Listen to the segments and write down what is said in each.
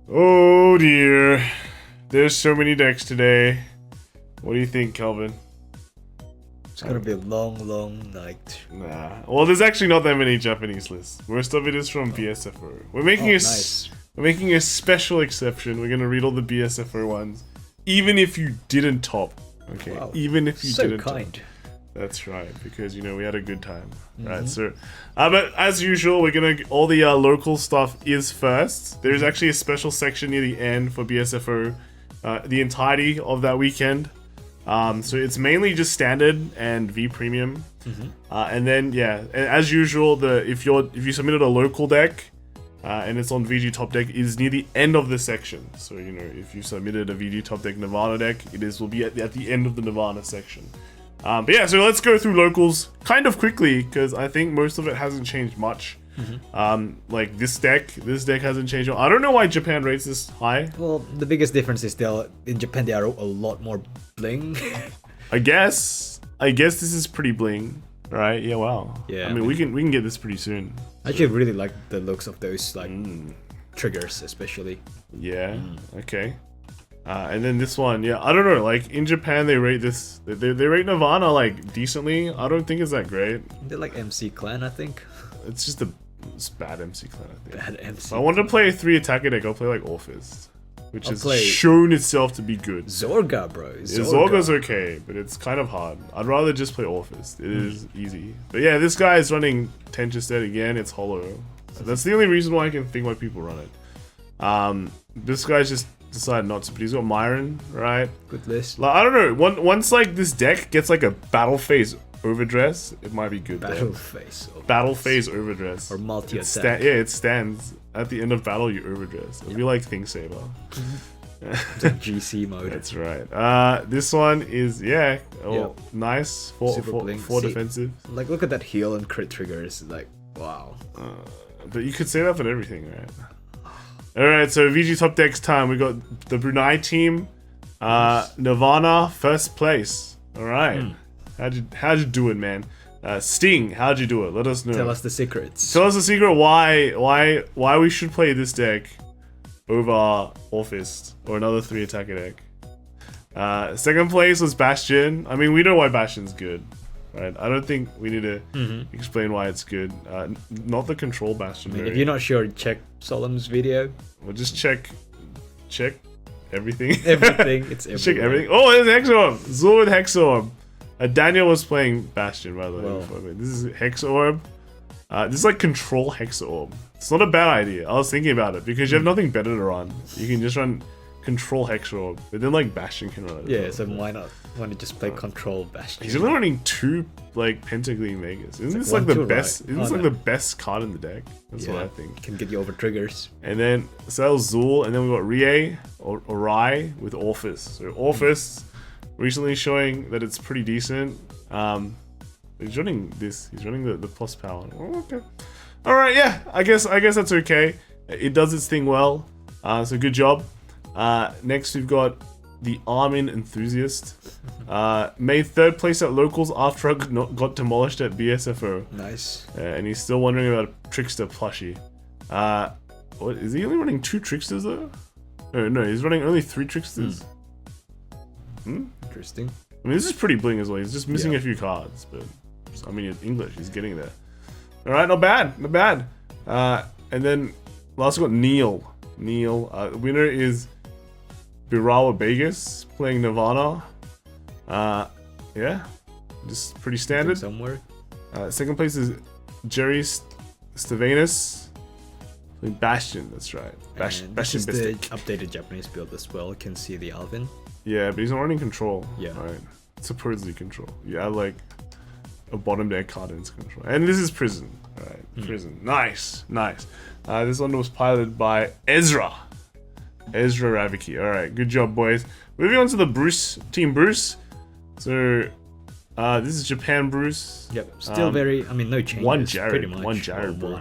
Oh dear. There's so many decks today. What do you think, Calvin? It's gonna be a long night. Nah. Well, there's actually not that many Japanese lists. Most of it is from BSFO. We're making we're making a special exception. We're gonna read all the BSFO ones, even if you didn't top. Okay. Wow. Even if you didn't kind. top. That's right, because we had a good time, right? So, but as usual, we're gonna all the local stuff is first. There's actually a special section near the end for BSFO, the entirety of that weekend. So it's mainly just standard and V premium, and then as usual, if you submitted a local deck, and it's on VG top deck, is near the end of the section. So if you submitted a VG top deck Nirvana deck, will be at the end of the Nirvana section. But yeah, so let's go through locals kind of quickly because I think most of it hasn't changed much. Like this deck hasn't changed. I don't know why Japan rates this high. Well, the biggest difference is still in Japan they are a lot more bling. I guess this is pretty bling, right? Yeah, wow. Yeah, I mean, we can get this pretty soon. I actually really like the looks of those triggers, especially. Yeah. Okay. And then this one, I don't know. Like in Japan, they rate this. They rate Nirvana like decently. I don't think it's that great. They're like MC Clan, I think. It's just it's bad MC Clan, I think. Bad MC. If I wanted to play a 3 attacker deck, I'll play like Orfist, which has play shown itself to be good. Zorga, bro. Zorga's okay, but it's kind of hard. I'd rather just play Orfist. It is easy. But yeah, this guy is running Tenchestet again. It's hollow. That's the only reason why I can think why people run it. This guy's just decided not to, but he's got Myron, right? Good list. Like, I don't know. Once like this deck gets like a battle phase Overdress, it might be good. Battle phase Overdress. Or multi-attack. It stands at the end of battle. You Overdress. It'll be like Thing Saber. It's like GC mode. That's right. This one is nice for defensive. Like look at that heal and crit triggers. Like wow. But you could say that for everything, right? Alright, so VG top decks time. We got the Brunei team. Nirvana, first place. Alright. How'd you do it, man? Sting, how'd you do it? Let us know. Tell us the secrets. Tell us the secret why we should play this deck over Orfist or another 3 attacker deck. Second place was Bastion. I mean, we know why Bastion's good. Right? I don't think we need to explain why it's good. Not the control Bastion. I mean, if you're not sure, check Solemn's video. We'll just check everything. Everything. It's everything. Check everything. Oh, it's Hexaorb. Zul with Hexaorb. Daniel was playing Bastion, by the way. Well. This is Hexaorb. This is like control Hexaorb. It's not a bad idea. I was thinking about it because you have nothing better to run. You can just run control Hexaorb, but then like Bastion can run it. Yeah, so why not? Why not just play control Bastion? He's only running 2 like Pentagleam Megas. Isn't this like the best? Isn't this like the best card in the deck? That's what I think. Can get you over triggers. And then Sel Zul, and then we got Rie or Orai with Orfist. So Orfist recently showing that it's pretty decent. He's running this. He's running the plus power. Oh, okay. All right. Yeah. I guess that's okay. It does its thing well. So good job. Next we've got the Armin Enthusiast. Made 3rd place at locals after I got demolished at BSFO. Nice. And he's still wondering about a Trickster plushie. What is he only running 2 Tricksters though? No, he's running only 3 Tricksters. Interesting. I mean, this is pretty bling as well. He's just missing a few cards, but I mean, in English, he's getting there. All right, not bad. And then last we got Neil. Winner is Birawa Vegas playing Nirvana. Just pretty standard. Somewhere. Second place is Jerry Stevanus playing Bastion. That's right. Bastion this is the Bistic. updated Japanese build as well. You can see the Alvin. Yeah, but he's not running control. Yeah. Right. Supposedly control. Yeah, like a bottom deck card into control. And this is Prison. Alright, Prison. Nice. This one was piloted by Ezra Raviki. Alright, good job, boys. Moving on to the Team Bruce. So, this is Japan Bruce. Yep, still very, I mean, no changes. One Jared. Pretty much. One Jared, bro.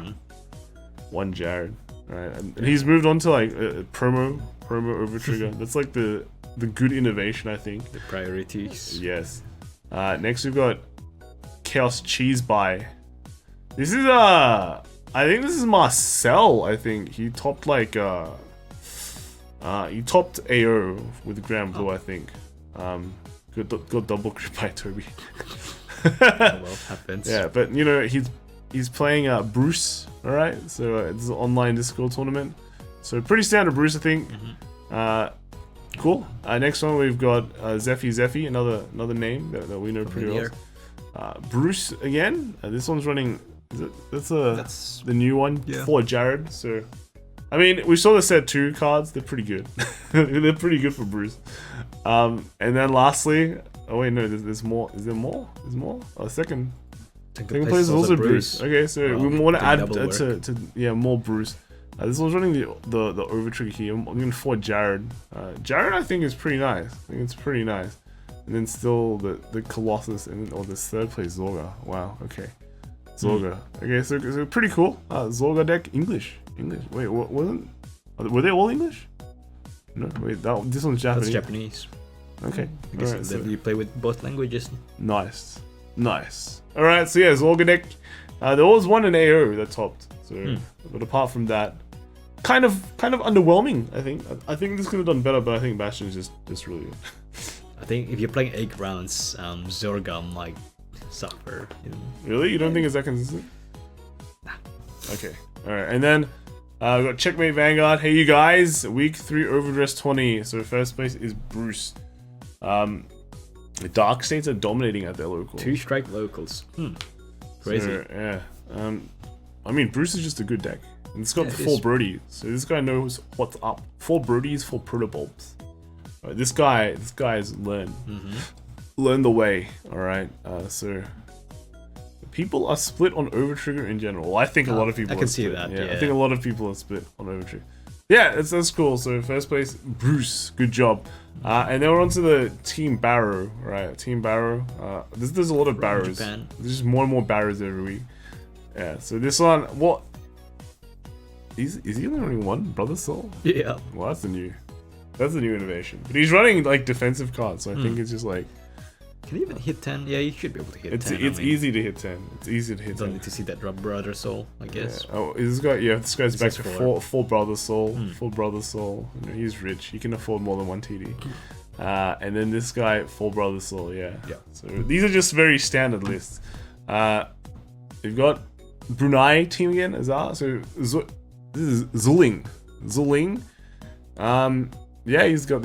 One Jared. Alright, and he's moved on to like promo over trigger. That's like the good innovation, I think. The priorities. Yes. Next we've got Chaos Cheese Buy. This is I think this is Marcel. I think he topped like He topped AO with Granblue, I think. Got double crit by Toby. Well, happens. Yeah, but you know he's playing Bruce. All right, so it's an online Discord tournament. So pretty standard Bruce, I think. Cool. Next one we've got Zeffy, another name that we know pretty well. Bruce again. This one's running. That's the new one for Jared. So, I mean, we saw the set 2 cards. They're pretty good. They're pretty good for Bruce. And then lastly, oh wait, no, there's more. Is there more? There's more. Oh, second place is also Bruce. Okay, so we want to add to more Bruce. This one's running the over trigger here. I'm going for Jared. Jared, I think, is pretty nice. I think it's pretty nice. And then still the Colossus and this third place Zorga. Wow. Okay. Zorga. Okay, so pretty cool. Zorga deck English. Wait, were they all English? No, wait. This one's Japanese. That's Japanese. Okay. I guess you play with both languages. Nice. All right. So yeah, Zorga deck. There was one in AO that topped. So, but apart from that, kind of underwhelming. I think this could have done better, but I think Bastion is just really good. I think if you're playing 8 rounds, Zorga might suffer. You know? Really? You don't think it's that consistent? Nah. Okay. All right. And then we got Checkmate Vanguard. Hey, you guys. Week 3 Overdress 20. So first place is Bruce. The Dark States are dominating at their local. 2 strike locals. Crazy. So, yeah. I mean, Bruce is just a good deck. And it's got 4 Brodies. So this guy knows what's up. 4 Brodies, 4 Protobulbs. Right, this guy's learned the way. All right. So people are split on Overtrigger in general. Well, I think a lot of people. I can see that. Yeah, I think a lot of people are split on Overtrigger. Yeah, that's cool. So first place, Bruce. Good job. And then we're on to the Team Barrow. Right, Team Barrow. There's a lot of Barrows. There's just more and more Barrows every week. Yeah. So this one, what? Is he only running one Brother Soul? Yeah. Well, that's a new innovation. But he's running like defensive cards, so I think it's just like. Can he even hit 10? Yeah, you should be able to hit 10. It's easy to hit 10. It's easy to hit 10. Don't need to see that Brother Soul, I guess. Yeah. Oh, this guy? Yeah, this guy's back to full Brother Soul. Full Brother Soul. You know, he's rich. He can afford more than 1 TD. And then this guy, full Brother Soul. Yeah. So these are just very standard lists. We've got Brunei team again, Azar. So this is Zuling. Yeah, he's got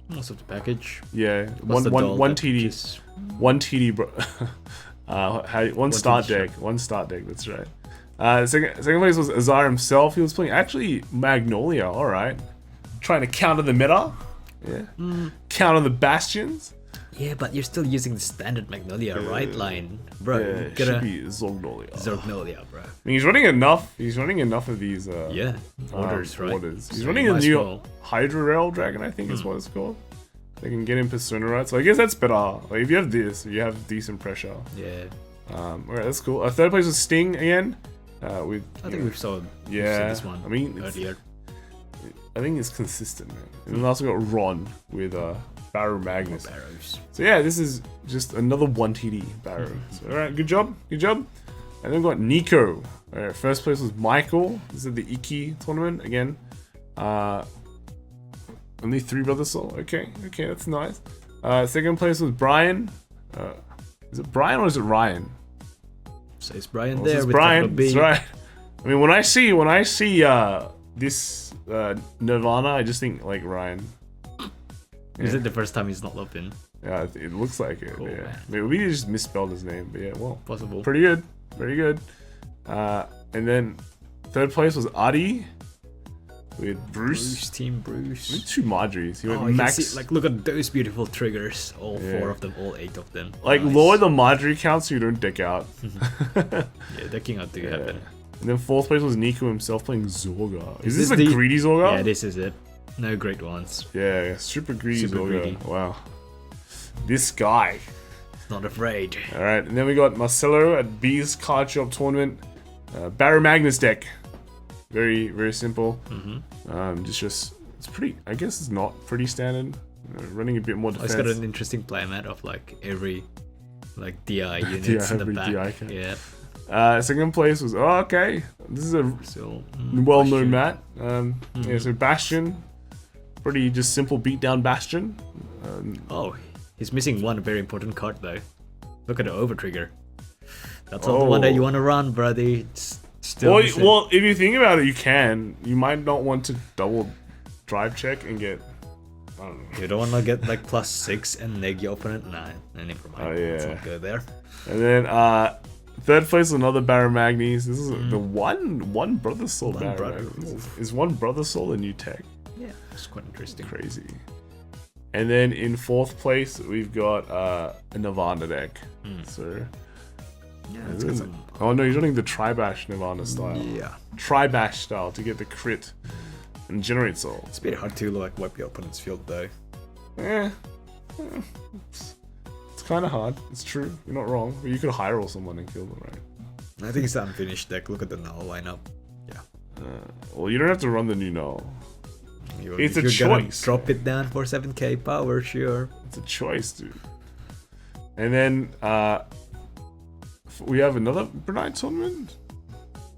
most of the package. Yeah, one TD, 1 TD, bro. One start deck. That's right. Second place was Azar himself. He was playing actually Magnolia. All right, trying to counter the meta. Yeah, counter the bastions. Yeah, but you're still using the standard Magnolia right line, bro. Yeah, it should be Zorgnolia, bro. I mean, he's running enough. He's running enough of these. Orders, right? He's running a new Hydra Rail Dragon, I think is what it's called. They can get in Persona, right? So I guess that's better. Like if you have this, you have decent pressure. Yeah. Alright, that's cool. Third place was Sting again. I think we've saw this one. I mean, earlier. I think it's consistent, man. And then also got Ron with Baromagnes. Barrows. So yeah, this is just another 1 TD Barrow. So, alright, good job. And then we got Nico. Alright, first place was Michael. This is the Iki tournament again. Only 3 Brother Soul. Okay, that's nice. Second place was Brian. Is it Brian or is it Ryan? So it's Brian there. It's Brian. That's right. I mean, when I see this Nirvana, I just think like Ryan. Is it the first time he's not looped in? Yeah, it looks like it. Cool, yeah, man. maybe we just misspelled his name, but yeah, well, possible. Pretty good, very good. And then third place was Adi with Bruce. Team Bruce. With 2 Marjories. He went max. See, like, look at those beautiful triggers. All 4 of them, all 8 of them. Like lower the Marjorie count so you don't deck out. Yeah, decking out do happen. And then fourth place was Nico himself playing Zorga. Is this a greedy Zorga? Yeah, this is it. No great ones. Yeah, super greedy Zorga. Greedy. Wow. This guy. Not afraid. Alright, and then we got Marcelo at B's Card Shop Tournament. Baromagnes deck. Very, very simple. It's pretty, I guess it's not pretty standard. Running a bit more defense. It's got an interesting playmat of like every like DI units in the back. DI yeah. Second place was okay. This is a well-known mat. Yeah, so Bastion, pretty just simple beatdown Bastion. Oh, he's missing one very important card though. Look at the overtrigger. That's not the one that you want to run, brother. It's still well, if you think about it, you can. You might not want to double drive check and get. I don't know. You don't want to get like +6 and neg your opponent. Nah, never mind. Oh yeah. Let's not go there. And then third place, another Baromagnes. This is the one Brother Soul Baromagnes. Is one Brother Soul a new tech? Yeah, it's quite interesting. Crazy. And then in fourth place, we've got a Nirvana deck. So, yeah, oh no, he's running the Tri-Bash Nirvana style. Yeah. Tri-Bash style to get the crit and generate soul. It's a bit hard to like wipe your opponent's field though. It's kind of hard. It's true. You're not wrong. But you could high roll someone and kill them, right? I think it's the unfinished deck. Look at the null lineup. Yeah. Well, you don't have to run the new null. It's a choice. Drop it down for 7k power, sure. It's a choice, dude. And then we have another Brunei tournament.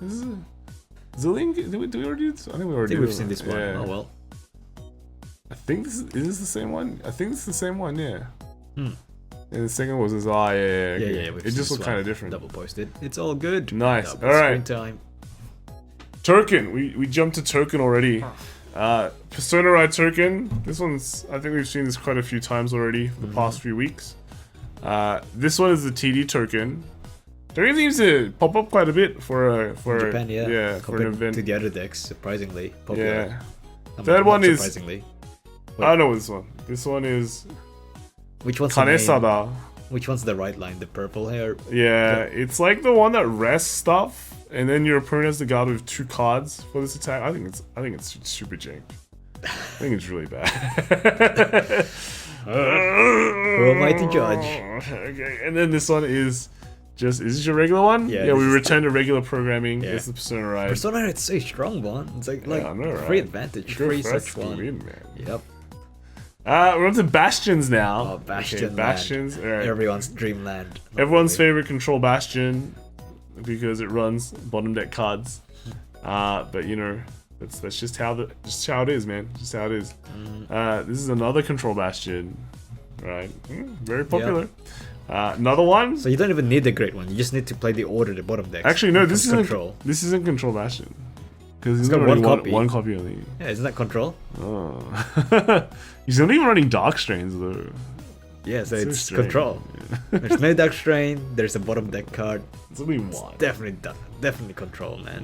This is Zilling. Do we already do this? I think we already. We've seen this one. Yeah. Oh well. I think this is this the same one? I think it's the same one. Yeah. And the second was this. Yeah. It just looked kind of different. Double posted. It's all good. Nice. Double all right. Time. Touken. We jumped to Touken already. Persona Ride Touken. This one's. I think we've seen this quite a few times already for the past few weeks. This one is the TD Touken. Touken seems to pop up quite a bit for Japan, yeah, for an event. To the other decks, surprisingly popular. Yeah. Third one is. Surprisingly. I don't know this one. This one is. Which one's Kanesada? Which one's the right line? The purple hair. Yeah, it's like the one that rests stuff, and then your opponent has the guard with 2 cards for this attack. I think it's super jank. I think it's really bad. Who am I to judge? Okay, and then this one is just. Is this your regular one? Yeah, we return to regular programming. Yeah. It's the Persona Ride. Persona Ride, it's a strong one. It's like I know, right? free advantage, free such one. Win, man. Yep. We're up to Bastions now. Oh, Bastion. Okay, Bastions. All right. Everyone's dreamland. Everyone's favorite control Bastion because it runs bottom deck cards. But you know, that's just how it is, man. Just how it is. This is another control Bastion, right? Very popular. Yep. Another one. So you don't even need the great one. You just need to play the order, the bottom decks. Actually, no. This isn't control. This isn't control Bastion because it's got one copy only. Yeah, isn't that control? Oh. He's not even running Dark Strains though. Yeah, so it's strange. Control. Yeah. There's no Dark Strain. There's a bottom deck card. It's only one. Definitely control, man.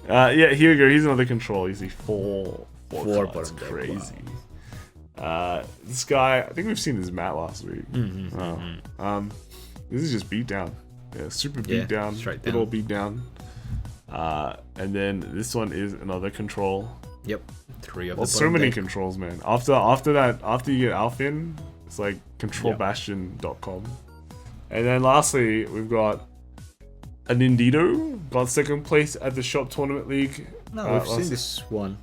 Yeah, here we go. He's another control. You see four bottom deck. Crazy. Wow. This guy, I think we've seen his mat last week. This is just beat down. Yeah, super beat down. Straight down. Good old beat down. And then this one is another control. Yep. 3 of well, so many controls, man. After you get Alphin, it's like controlbastion.com. And then lastly, we've got a Nindito, got second place at the Shop Tournament League. No, we've seen this one.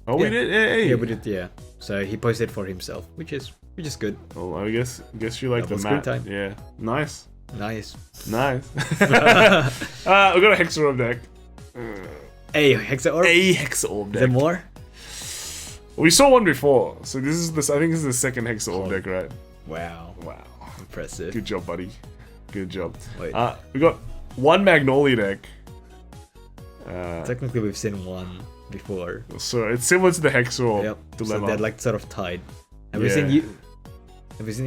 Oh, we did? Hey. Yeah, we did, yeah. So he posted for himself, which is good. Oh, I guess you like the map. Time. Yeah. Nice. We got a Hexaorb deck. A Hexaorb? A Hexaorb deck. Is there more? We saw one before, so I think this is the second Hexaorb deck, right? Wow. Impressive. Good job, buddy. Good job. Wait. We got one Magnolia deck. Technically, we've seen one before. So it's similar to the Hexaorb dilemma. So they're like sort of tied. Have you seen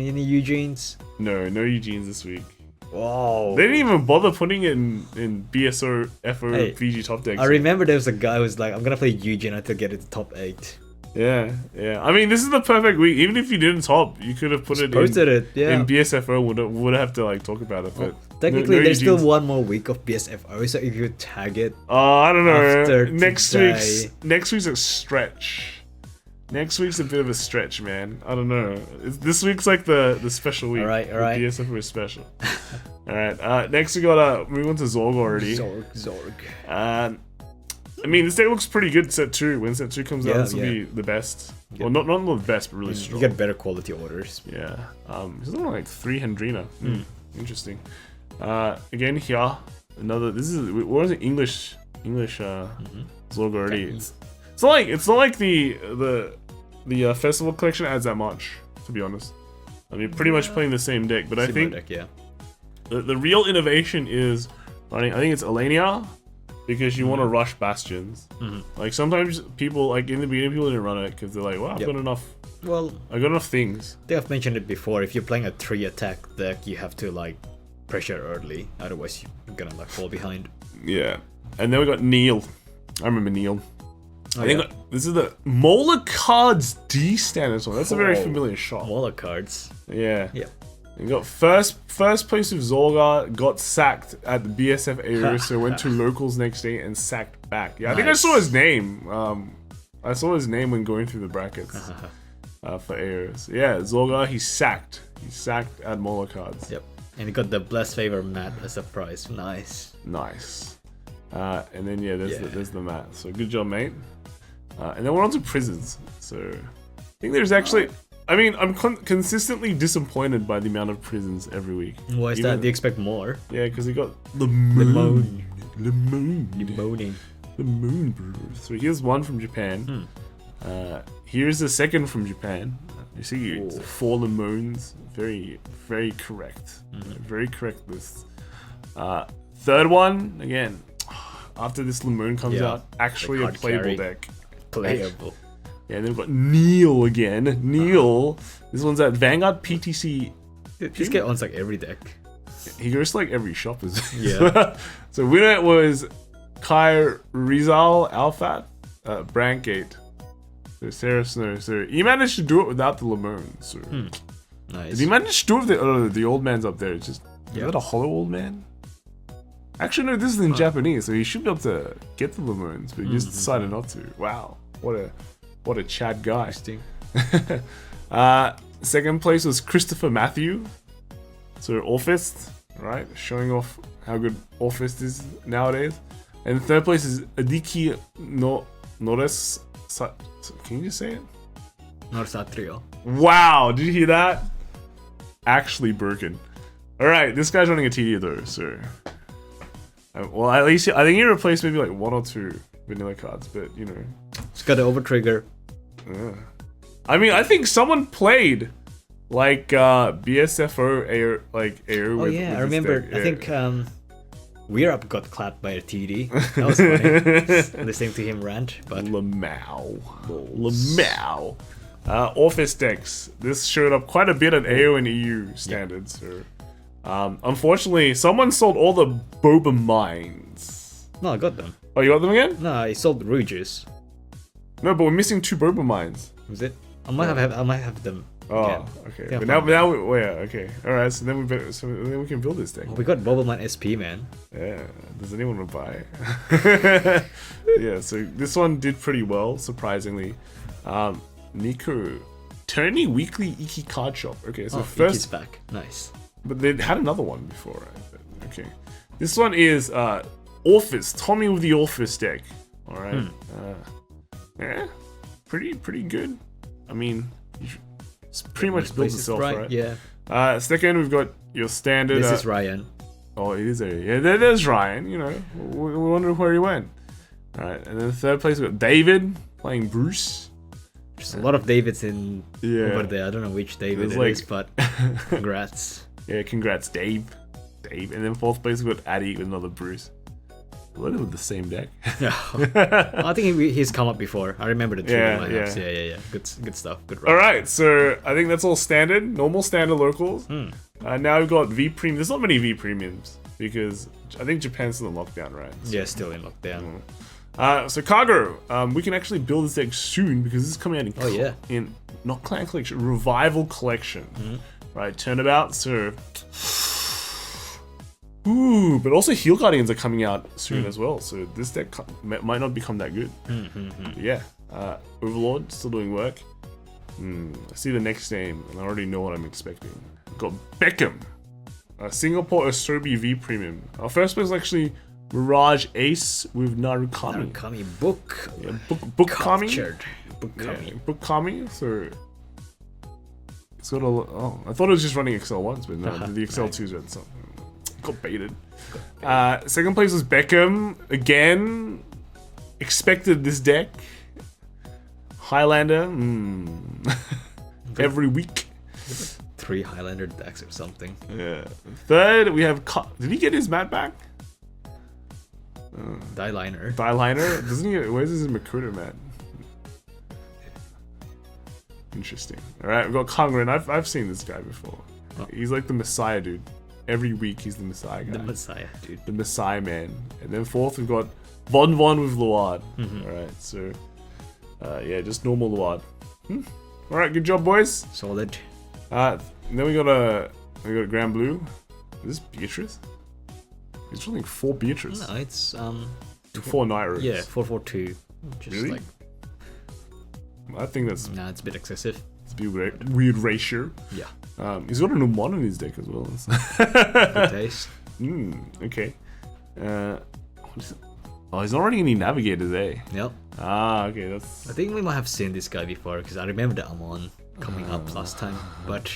any Eugenes? No Eugenes this week. Whoa. They didn't even bother putting it in BSFO VG top decks. I remember there was a guy who was like, I'm gonna play Eugene until get it to top 8. Yeah. I mean, this is the perfect week. Even if you didn't top, you could have posted it in BSFO. Would have to like talk about it. But technically, there's still one more week of BSFO. So if you tag it, I don't know. Next week's a stretch. Next week's a bit of a stretch, man. I don't know. This week's like the special week. All right. BSFO is special. All right. Next we got we went to Zorga already. Zorg. I mean, this deck looks pretty good. Set 2. When set 2 comes out, this will be the best. Well, not the best, but really strong. You get better quality orders. Yeah. There's only like 3 Hendrina. Interesting. Again here, another. This is what was it? English Zorga already. Okay. It's not like the festival collection adds that much, to be honest. I mean, pretty much playing the same deck, but I think deck, yeah. the real innovation is running. I think it's Alenia, because you want to rush bastions. Like sometimes people, like in the beginning, people didn't run it because they're like, "Well, I've got enough. Well, I got enough things." they have mentioned it before. If you're playing a 3 attack deck, you have to like pressure early, otherwise you're gonna like fall behind. Yeah, and then we got Neil. I remember Neil. Oh, I think yeah. this is the Mola Cards D standard one. That's a very familiar shot. Mola cards. Yeah. Yeah. You got first place with Zorga, got sacked at the BSFO, so went to locals next day and sacked back. Yeah, I think I saw his name. I saw his name when going through the brackets for AOs. Yeah, Zorga, he sacked. He sacked at Mola Cards. Yep. And he got the Blessed Favor mat as a prize. Nice. Nice. And then there's the mat. So good job, mate. And then we're on to prisons. So I think there's actually. I mean, I'm consistently disappointed by the amount of prisons every week. Why is that? Do you expect more? Yeah, because he got the moon. Limoni. The moon brewers. So here's one from Japan. Here's the second from Japan. You see, it's 4 Limones. Very, very correct. Very correct list. Third one, again, after this Limone comes out, actually a playable deck. Playable. Yeah, and then we've got Neil again. Neil. This one's at Vanguard PTC. This guy owns like every deck. He goes to like every shop. Yeah. So winner was Kai Rizal Alfat, Brankgate. So Sarah Snow. So he managed to do it without the Limone. So Nice. did he manage to do it with the old man's up there? It's just is that a hollow old man? Actually, no. This is in Japanese, so he should be able to get the Limones, but he just decided not to. Wow, what a Chad guy. Interesting. Second place was Christopher Matthew. So Orfist, right? Showing off how good Orfist is nowadays. And third place is Adiki Nores. Can you just say it? Norsatrio. Wow, did you hear that? Actually broken. Alright, this guy's running a TD though, so... well, at least I think he replaced maybe like 1 or 2 vanilla cards, but you know... It's got an overtrigger. I mean, I think someone played like BSFO AO, like AO with I this remember. deck. I think We're Up got clapped by a TD. That was funny. Listening to him rant, but Lamau. Orfist decks. This showed up quite a bit at AO and EU standards. So, unfortunately, someone sold all the Boba Mines. no, I got them. Oh, you got them again? No, I sold Rouges. No, but we're missing 2 Boba Mines. Was it? I might have them. Oh, again. okay. Yeah, But fine. now okay. All right. So then we can build this deck. Oh, we got Bobbleman SP, man. Yeah. Does anyone want to buy it? Yeah. So this one did pretty well, surprisingly. Nico, Tourney Weekly Iki Card Shop. Okay. So Iki's first, back. Nice. but they had another one before, right? But, okay. This one is Orfist. Tommy with the Orfist deck. All right. Yeah. Pretty good. I mean, it's pretty much built itself, right? Yeah. Second, we've got your standard. This is Ryan. Oh, it is there's Ryan. You know, we wonder where he went. All right, and then third place we got David playing Bruce. There's a lot of Davids in over there. I don't know which David There's it like- is, but congrats. Yeah, congrats, Dave. And then fourth place we got Addy with another Bruce. Loaded with the same deck. I think he's come up before. I remember the two lineups. Yeah. Good stuff. Good run. All right, so I think that's all standard, normal standard locals. Now we've got V Premium. There's not many V Premiums because I think Japan's still in lockdown, right? So, Yeah, still in lockdown. So Kagero, we can actually build this deck soon because this is coming out in in not Clan Collection, Revival Collection, right? Turnabout. So, ooh, but also Heal Guardians are coming out soon as well. So this deck might not become that good. Yeah, Overlord still doing work. I see the next name and I already know what I'm expecting. Got Beckham, Singapore Asobi V Premium. Our first place is actually Mirage Ace with Narukami. Narukami book. Yeah, book Kami. Book Kami. Yeah, book Kami. So it's got a. Oh, I thought it was just running XL1s, but no, the XL2s are something. got baited. Second place was Beckham. Again, expected this deck. Highlander. Every week. 3 Highlander decks or something. Yeah. Third, we have... Did he get his mat back? Dieliner. Doesn't he? Where's his Makuta mat? Interesting. Alright, we've got Kagero. I've seen this guy before. Oh. He's like the Messiah dude. Every week he's the Messiah guy. The Messiah dude. The Messiah man. And then fourth we've got Von with Luard. Alright, so... yeah, just normal Luard. Alright, good job, boys. Solid. And then we got Granblue. Is this Beatrice? He's running 4 Beatrice. No, it's 4 Nairos. Yeah, 442. Just really? like I think that's... Nah, it's a bit excessive. It's a bit weird ratio. Yeah. He's got a Nirvana in his deck as well. Good taste. Okay. Oh, he's not running any Navigators, eh? Yep. Ah, okay, that's... I think we might have seen this guy before, because I remember the Amon coming up last time, but...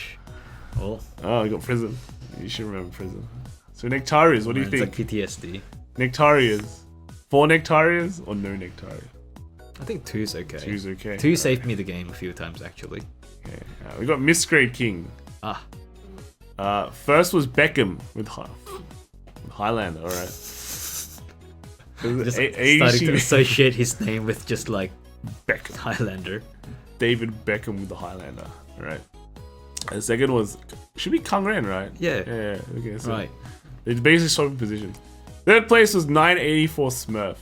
Oh, I got Prism. You should remember Prism. So Nectarius, what do you think? It's like PTSD. Nectarius. 4 Nectarius or no Nectarius? I think 2's okay. 2's okay. 2 saved me the game a few times, actually. Okay. We got Misgrade King. First was Beckham with Highlander, alright. Just starting to associate his name with just like Beckham. Highlander. David Beckham with the Highlander, alright. The second was, should be Kagero, right? Yeah. Yeah, okay, so right. They basically swapping positions. Third place was 984 Smurf.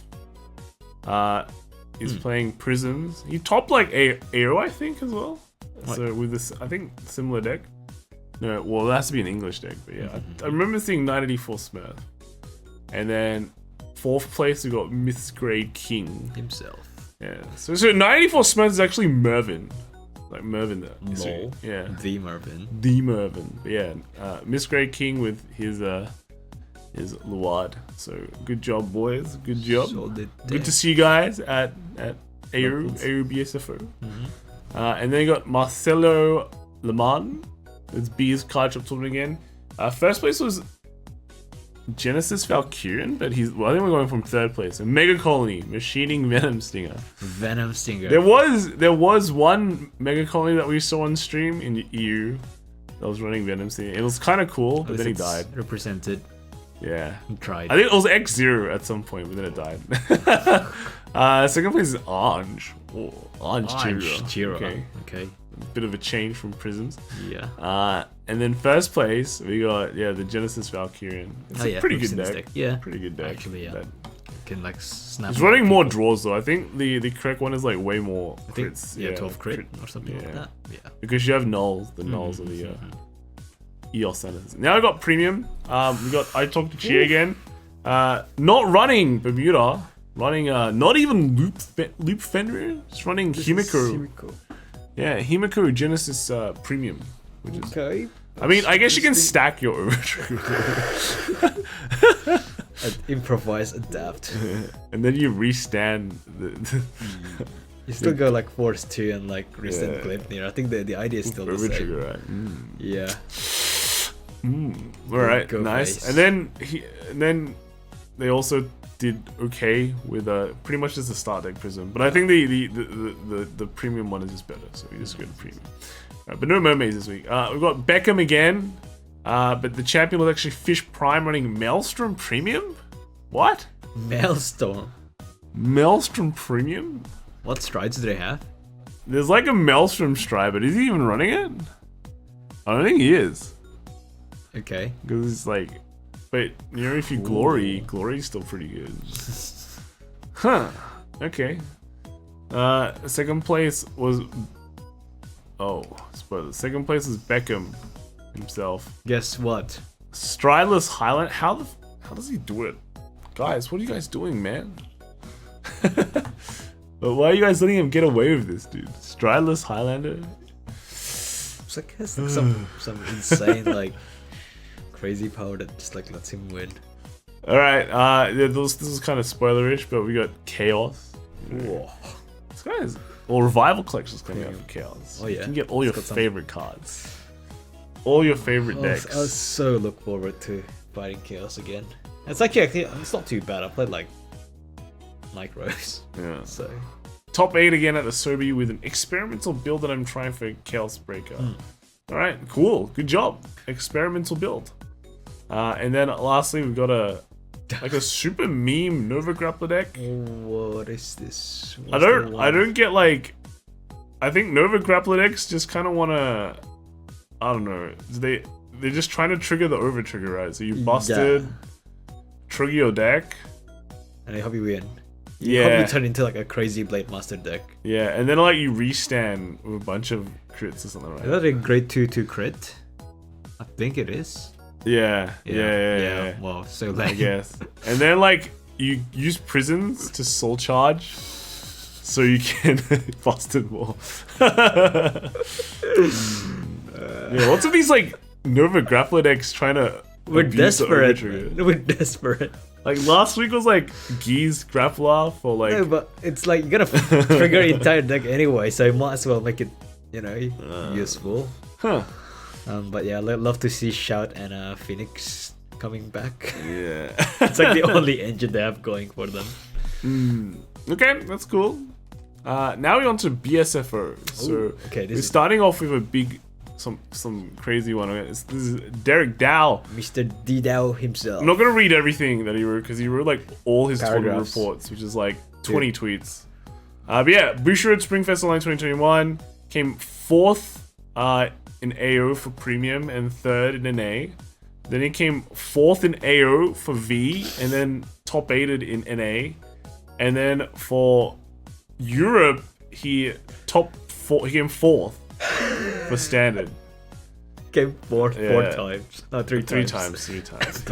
He's playing Prisms. He topped like Aero, I think, as well. Right. So with this, I think, similar deck. No, well, it has to be an English deck, but yeah. I remember seeing 984 Smurf. And then fourth place, we got Misgrade King. Himself. Yeah. So 984 Smurf is actually Mervin. Like Mervin there. Lol. Yeah. The Mervin. The Mervin. But yeah. Misgrade King with his Luard. So good job, boys. Good job. Good to see you guys at AU BSFO. And then you got Marcelo Leman. It's B's card shop tournament again. First place was Genesis Valkyrian, but I think we're going from third place. And Megacolony, Machining Venom Stinger. Venom Stinger. There was one Megacolony that we saw on stream in the EU that was running Venom Stinger. It was kind of cool, but then he died. Represented. Yeah. He tried. I think it was X0 at some point, but then it died. Second place is Orange. Oh, Orange Chiro. Okay. Bit of a change from Prisms. Yeah. And then first place, we got, the Genesis Valkyrian. It's a pretty good deck. Yeah. Pretty good deck. Actually, yeah. Can like snap. It's running more draws though. I think the correct one is like way more crits. Yeah, 12 crit or something like that. Yeah. Because you have nulls, the nulls of the EOS centers. Now I got premium. I talked to Chia again. Not running Bermuda. Running not even Loop Fenrir. Just running Himiko. Yeah, Himiko Genesis Premium. Which is, okay. I mean, I guess you can stack your Overdress. Improvise, adapt. And then you restand You still go like Force 2 and like restand Gleipnir. I think the idea is still the same. Right. Yeah. Alright, nice. And then they also did okay with pretty much just the start deck Prism. But I think the premium one is just better, so we just go to premium. But no mermaids this week. We've got Beckham again, but the champion was actually Fish Prime running Maelstrom Premium? What? Maelstrom? Maelstrom Premium? What strides do they have? There's like a Maelstrom stride, but is he even running it? I don't think he is. Okay. Because it's like... But, you know, if you Glory's still pretty good. Huh. Okay. Second place was... Oh, spoiler. Second place is Beckham himself. Guess what? Strideless Highland. How does he do it? Guys, what are you guys doing, man? But why are you guys letting him get away with this, dude? Strideless Highlander? It's like, it's like some insane, like, crazy power that just, like, lets him win. Alright, this is kind of spoilerish, but we got Chaos. Whoa. This guy is... Well, Revival Collection's coming out for Chaos. Oh yeah. You can get all your favorite cards. All your favorite decks. I so look forward to fighting Chaos again. It's actually it's not too bad. I played like micros. Yeah. So top 8 again at the Sobi with an experimental build that I'm trying for Chaos Breaker. All right, cool, good job. Experimental build. And then lastly, we've got a super meme Nova Grappler deck. What is this? I don't get like. I think Nova Grappler decks just kind of want to. I don't know. They're just trying to trigger the over trigger, right? So you busted, trigger your deck, and they hope you win. You hope you turn into like a crazy Blade Master deck. Yeah, and then like you restand with a bunch of crits or something, right? Is that a grade 2/2 crit? I think it is. Yeah. Well, so lame. I guess. And then like you use prisons to soul charge, so you can busted more. Yeah, what's with these like Nova Grappler decks trying to? We're desperate. We're desperate. Like last week was like Gee's Grappler for like. No, but it's like you gotta trigger your entire deck anyway, so you might as well make it, useful. Huh. But yeah, I'd love to see Shout and Phoenix coming back. Yeah. It's like the only engine they have going for them. Okay, that's cool. Now we're on to BSFO. So we're starting off with a big, some crazy one. This is Derek Dow. Mr. D Dow himself. I'm not gonna read everything that he wrote because he wrote like all his tournament Paragraphs. reports, which is like 20 tweets. But yeah, Bushiroad Spring Festival Line 2021 came 4th in AO for Premium and 3rd in NA. Then he came 4th in AO for V and then top 8'd in NA. And then for Europe, he came 4th for Standard. Came four times. No, three times. Three times.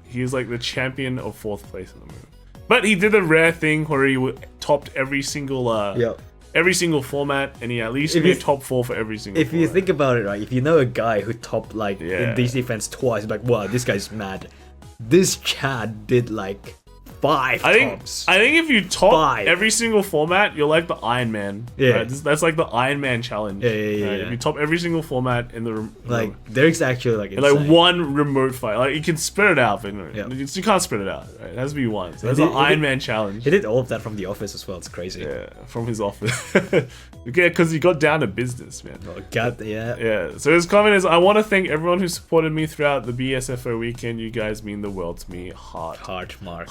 He's like the champion of 4th place in the move. But he did a rare thing where he topped every single every single format, and he at least made top 4 for every single format. You think about it, right, if you know a guy who topped like in these events twice, like, wow, this guy's mad. This Chad did like 5 tops. I think if you top every single format, you're like the Iron Man. Yeah. Right? That's like the Iron Man challenge. Yeah. If you top every single format in the Derek's actually like insane. Like one remote fight. Like you can spread it out, but you can't spread it out. Right? It has to be one. So that's the Iron Man challenge. He did all of that from the office as well. It's crazy. Yeah, from his office. Okay, because he got down to business, man. Oh, God, Yeah. So his comment is, I want to thank everyone who supported me throughout the BSFO weekend. You guys mean the world to me. Heart mark,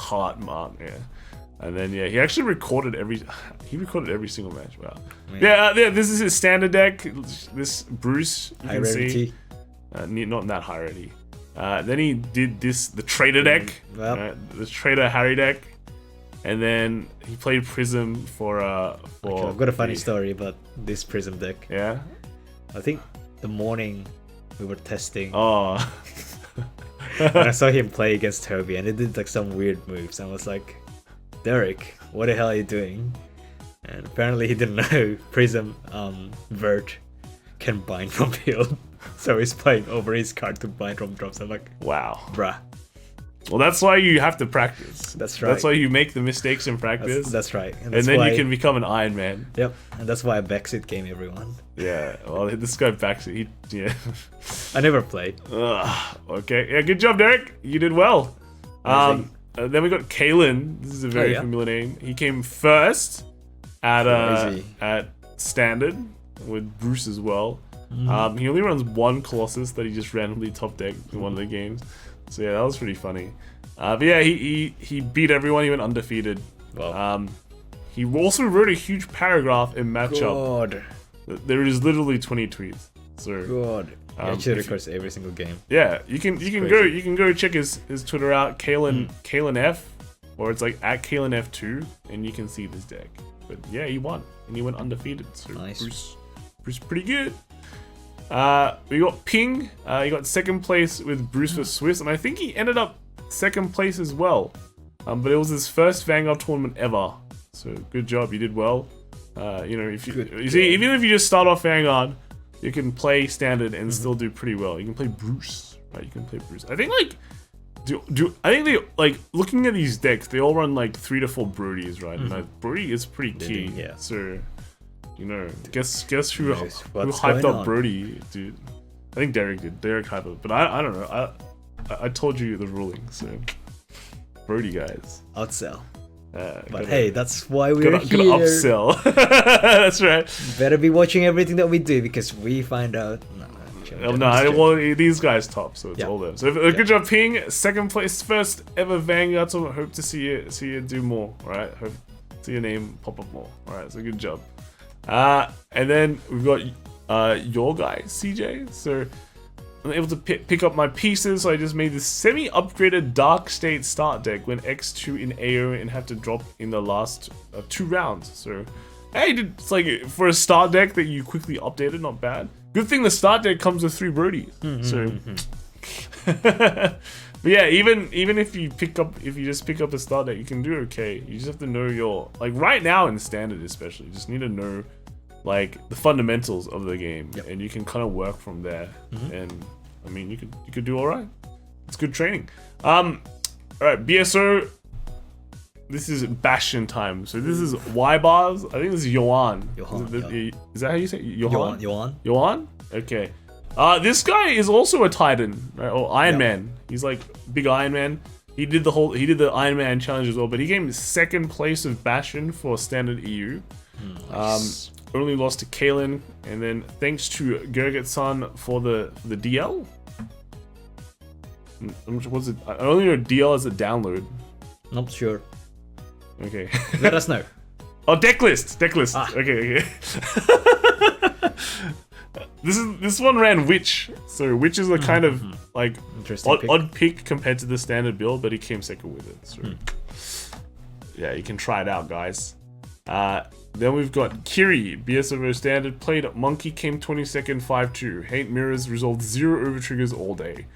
yeah. And then he actually recorded every single match. Wow. Yeah, this is his standard deck. This Bruce, you can see. Not in that high already. Then he did the Trader deck, the Trader Harry deck, and then he played Prism for. Okay, I've got a funny story about this Prism deck. Yeah. I think the morning we were testing. Oh. And I saw him play against Toby, and he did like some weird moves. I was like, Derek, what the hell are you doing? And apparently he didn't know Prism Vert can bind from field. So he's playing over his card to bind from drops. I'm like, wow. Bruh. Well, that's why you have to practice. That's right. That's why you make the mistakes in practice. That's right. And then you can become an Iron Man. Yep. And that's why I backseat game everyone. Yeah. Well, this guy backseat. I never played. Okay. Yeah. Good job, Derek. You did well. Then we got Kalen. This is a very familiar name. He came first at Standard with Bruce as well. He only runs one Colossus that he just randomly top decked in one of the games. So yeah, that was pretty funny. But yeah, he beat everyone. He went undefeated. Wow. He also wrote a huge paragraph in matchup. God. There is literally 20 tweets. So God. He actually records every single game. Yeah, you can go check his Twitter out, Kalen F, or it's like at Kalen F2, and you can see this deck. But yeah, he won and he went undefeated. So nice. Bruce pretty good. We got Ping. He got 2nd place with Bruce for Swiss, and I think he ended up 2nd place as well. But it was his first Vanguard tournament ever. So good job, you did well. If you see, even if you just start off Vanguard, you can play Standard and still do pretty well. You can play Bruce, right? You can play Bruce. I think I think they like looking at these decks. They all run like 3 to 4 Brodies, right? And Brody is pretty key. Yeah. So. Guess who hyped up Brody, dude? I think Derek did. Derek hyped up, but I don't know. I told you the ruling, so Brody guys. Outsell. But Gotta- hey, that's why we're Gotta here. upsell. That's right. Better be watching everything that we do because we find out. Well, these guys top, so it's Yeah. all them. So good job, Ping. Second place, first ever Vanguard. So hope to see you do more. All right, hope see your name pop up more. All right, so good job. And then we've got your guy CJ. So I'm able to pick up my pieces. So I just made this semi-upgraded Dark State start deck when X2 in AO and have to drop in the last 2 rounds. So hey, it's like for a start deck that you quickly updated, not bad. Good thing the start deck comes with 3 Brodies. So, but yeah, even if you just pick up a start deck, you can do okay. You just have to know your right now in standard especially. You just need to know like the fundamentals of the game, and you can kind of work from there. And I mean, you could do all right. It's good training. All right, BSO. This is Bastion time. So this is Y bars. I think this is Yoan. Is that how you say it? Yoan? Okay. This guy is also a Titan, right? Or Iron Man. He's like big Iron Man. He did the Iron Man challenge as well, but he came second place of Bastion for standard EU. Nice. Only lost to Kalen, and then thanks to Gerget-san for the DL. Was it? I only know DL as a download. Not sure. Okay. Let us know. Oh, deck list. Ah. Okay. This one ran Witch, so Witch is a kind of like odd pick compared to the standard build, but he came second with it. So yeah, you can try it out, guys. Then we've got Kiri, BSFO standard, played Monkey, came 22nd, 5-2. Hate mirrors, resolved 0 over triggers all day.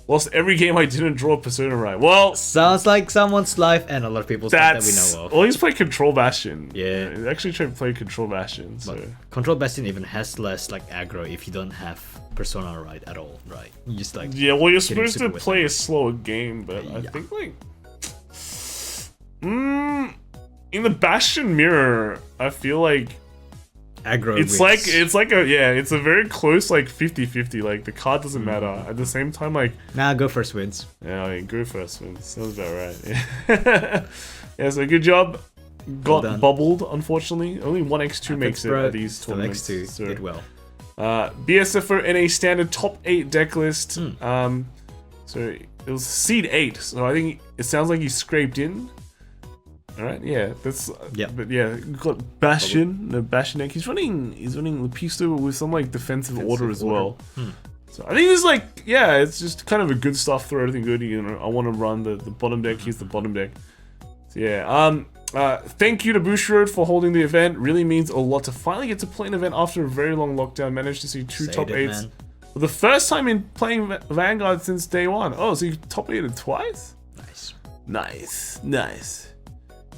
Lost every game I didn't draw Persona right. Well, sounds like someone's life and a lot of people's life that we know of. Well, he's played Control Bastion. Yeah. He actually tried to play Control Bastion. So. But Control Bastion even has less like aggro if you don't have Persona right at all, right? You just like well, you're supposed to play a slower game, but I think like in the Bastion mirror, I feel like aggro. It's a very close like 50-50. Like the card doesn't matter. At the same time, like go first wins. Yeah, I mean, go first wins. Sounds about right. Yeah, so good job. Got bubbled, unfortunately. Only 1x2 makes it at these tournaments. X2 so. Did well. BSFO NA standard top 8 deck list. So it was seed 8. So I think it sounds like he scraped in. All right, yeah, that's But yeah, we've got Bastion, the Bastion deck. He's running Lepisto with some like defensive order as well. So I think it's like it's just kind of a good stuff for everything good. You know, I want to run the bottom deck. Here's the bottom deck. So yeah, thank you to Bushiroad for holding the event. Really means a lot to finally get to play an event after a very long lockdown. Managed to see 2 top 8s for the first time in playing Vanguard since day 1. Oh, so you top 8'd twice? Nice.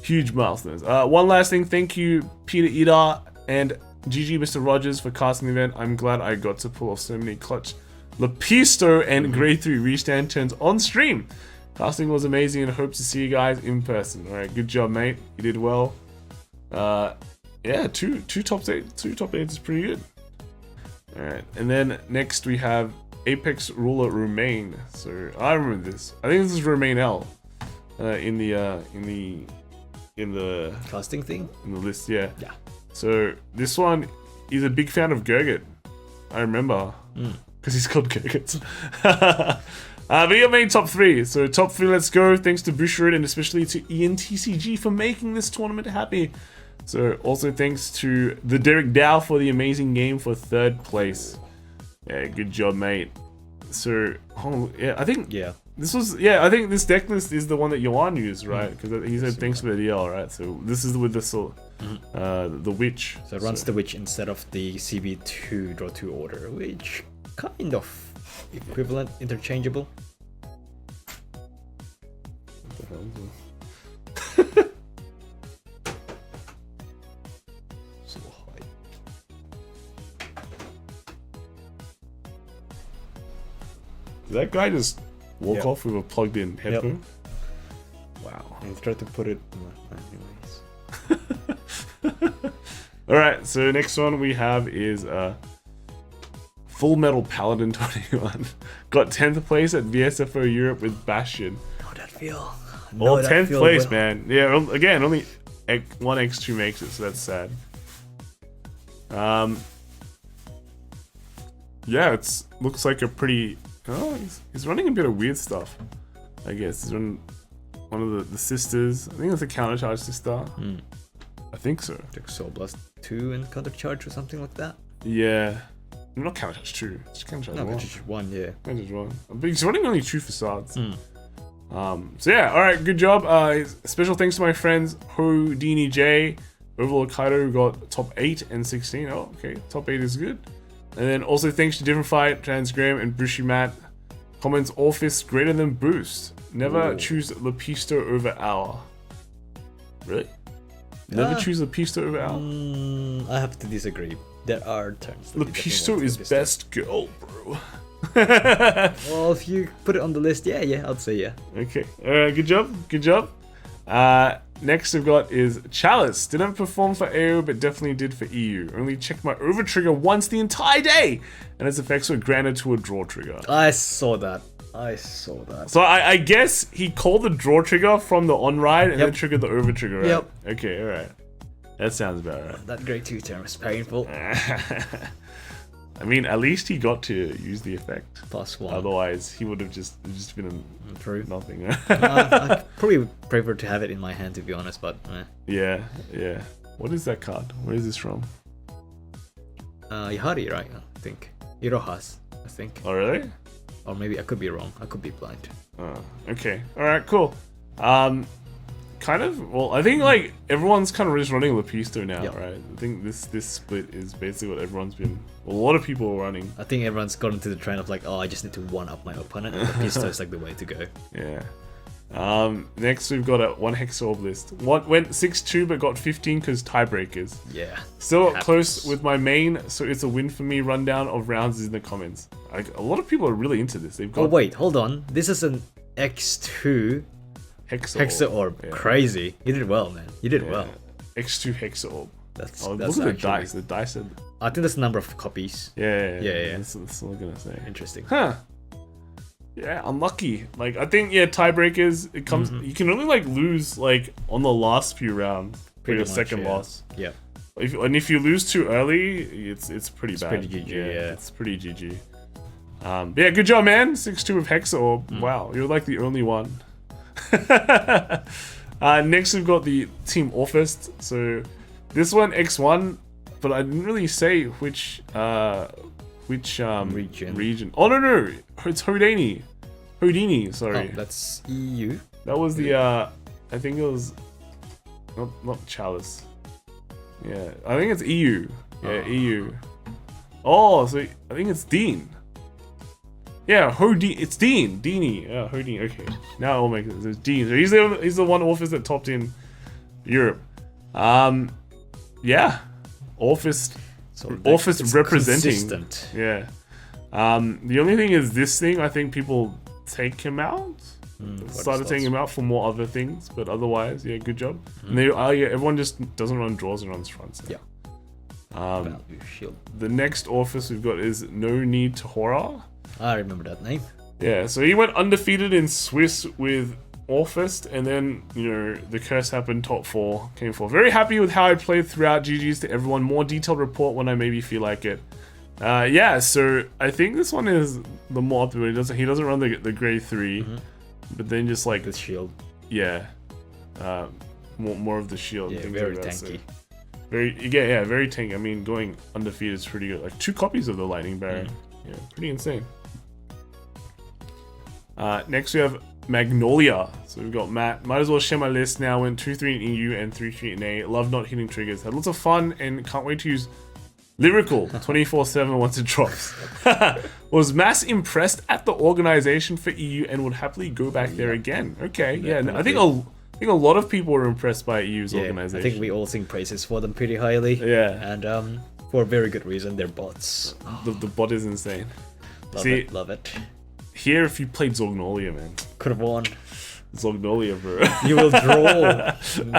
Huge milestones. One last thing, thank you Peter Ida and GG Mr. Rogers for casting the event. I'm glad I got to pull off so many clutch Lepisto and grade 3 restand turns on stream. Casting was amazing and hope to see you guys in person. Alright, good job mate. You did well. Yeah, two top 8s is pretty good. Alright, and then next we have Apex Ruler Romain. So I remember this. I think this is Romain L. In the casting thing in the list, yeah. So this one is a big fan of Gerget. I remember because he's called Gerget. But he made top 3. So top 3, let's go. Thanks to Bushiroad and especially to ENTCG for making this tournament happy. So also thanks to the Derek Dow for the amazing game for 3rd place. Yeah, good job, mate. So I think I think this deck list is the one that Yoan used, right? Because he said thanks for the DL, right? So this is with the Witch. So it runs the Witch instead of the CB2 draw 2 order, which kind of equivalent, interchangeable. What the hell is it? So high. Did that guy just walk off with a plugged in headphone? Wow. And try to put it anyways. Alright, so next one we have is Full Metal Paladin 21. Got 10th place at BSFO Europe with Bastion. Know that feel. Well, 10th place, man. Yeah, again, only one X2 makes it, so that's sad. Yeah, it's looks like a pretty... Oh, he's running a bit of weird stuff, I guess. He's running one of the sisters. I think it's a countercharge sister. I think so. Like Soul Blast 2 and countercharge or something like that. Yeah. Not countercharge 2. It's countercharge 1. Countercharge 1, yeah. Countercharge 1. But he's running only 2 facades. So yeah, alright, good job. Special thanks to my friends Houdini J, Overlord Kaido, who got top 8 and 16. Oh, okay. Top 8 is good. And then also thanks to Different Fight, Transgram, and Bushi Matt. Comments Orfist greater than Boost. Never choose Lepisto over Hour. Really? Never choose Lepisto over Hour? I have to disagree. There are turns. Lepisto is best girl, bro. Well, if you put it on the list, yeah, I'd say yeah. Okay. Alright, good job. Next we've got is Chalice. Didn't perform for AO, but definitely did for EU. Only checked my over trigger once the entire day, and its effects were granted to a draw trigger. I saw that. So I guess he called the draw trigger from the on ride and then triggered the over trigger, right? Yep. Okay, alright. That sounds about right. That grade 2 term is painful. I mean, at least he got to use the effect. +1. Otherwise, he would have just been nothing. I probably prefer to have it in my hand, to be honest, but Yeah. What is that card? Where is this from? Yahari, right? I think. Irohas, I think. Oh, really? Or maybe I could be wrong. I could be blind. Okay. Alright, cool. I think like everyone's kind of just running Lepisto now, right? I think this split is basically what everyone's been. A lot of people are running. I think everyone's gotten to the trend of like, oh, I just need to one up my opponent. And Lepisto is like the way to go. Yeah. Next we've got a one Hexaorb list. Went 6-2 but got 15 because tiebreakers. Yeah. Still close with my main, so it's a win for me. Rundown of rounds is in the comments. Like a lot of people are really into this. They've got. Oh wait, hold on. This is an X2 Hexaorb. Yeah. Crazy. You did well, man. You did well. X2 Hexaorb. That's look at the dice. The dice are... I think that's the number of copies. Yeah. That's what I'm gonna say. Interesting. Huh. Yeah, unlucky. Like I think tiebreakers. It comes. You can only like lose like on the last few rounds for your second loss. Yeah. If you lose too early, it's pretty bad. Pretty GG. Yeah. It's pretty GG. Yeah, good job, man. 6-2 with Hexaorb. Wow, you're like the only one. Next we've got the Team Orfist. So this one X1, but I didn't really say which region. Oh no, it's Houdini, sorry. Oh, that's EU. That was the I think it was not Chalice. Yeah, I think it's EU. Yeah, EU. Oh, so I think it's Dean. Yeah, it's Dean. Deanie. Yeah, Houdini. Okay, now it all makes sense. It's Dean. So he's the one Orfist that topped in Europe. Yeah, Orfist. So Orfist representing. Consistent. Yeah. The only thing is this thing. I think people take him out. Started taking him out for more other things, but otherwise, yeah, good job. And everyone just doesn't run draws and runs fronts. Yeah. The next Orfist we've got is No Need to Horror. I remember that name. Yeah, so he went undefeated in Swiss with Orfist, and then, the curse happened, top 4, came 4. Very happy with how I played throughout. GG's to everyone. More detailed report when I maybe feel like it. Yeah, so I think this one is the more optimal. He doesn't run the grade 3, but then just like... The shield. Yeah. More of the shield. Yeah, very tanky. So very tanky. I mean, going undefeated is pretty good. Like 2 copies of the Lightning Baron. Yeah, pretty insane. Next we have Magnolia. So we've got Matt. Might as well share my list now. Went 2-3 in EU and 3-3 in A. Love not hitting triggers. Had lots of fun and can't wait to use Lyrical 24/7 once it drops. Was mass impressed at the organization for EU and would happily go back there again. Okay, yeah. I think a lot of people were impressed by EU's organization. I think we all sing praises for them pretty highly. Yeah. And for a very good reason, they're bots. The bot is insane. Love it. Here, if you played Zorgnolia, man. Could have won. Zorgnolia, bro. You will draw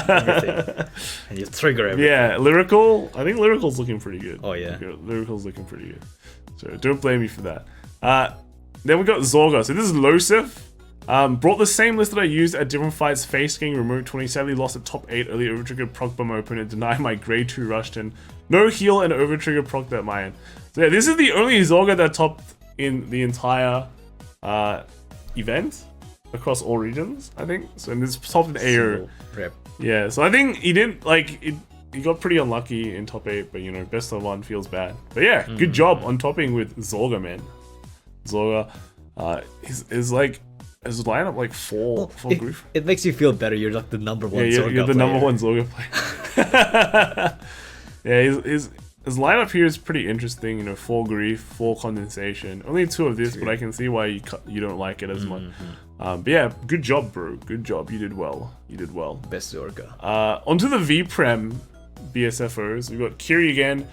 everything. And you trigger everything. Yeah, Lyrical. I think Lyrical's looking pretty good. Oh, yeah. Lyrical's looking pretty good. So don't blame me for that. Then we got Zorga. So this is Losif. Brought the same list that I used at different fights, face getting remote 20, sadly lost at top 8 early, overtriggered proc by my opponent, denied my grade 2 rush and no heal and overtrigger proc at my end. So yeah, this is the only Zorga that topped in the entire event across all regions, I think. So and this topped in AO. Yeah, so I think he didn't like it. He got pretty unlucky in top 8, but you know, best of 1 feels bad. But yeah, good job on topping with Zorga, man. Zorga, is like his lineup like four group. It makes you feel better. You're like the number one. Yeah, Zorga you're the player. number 1 Zorga player. Yeah, his lineup here is pretty interesting. You know, 4 grief, 4 condensation. Only 2 of this, but I can see why you don't like it as much. But yeah, good job, bro. Good job. You did well. You did well. Best Zorga. Onto the V-Prem BSFOs. We've got Kiri again.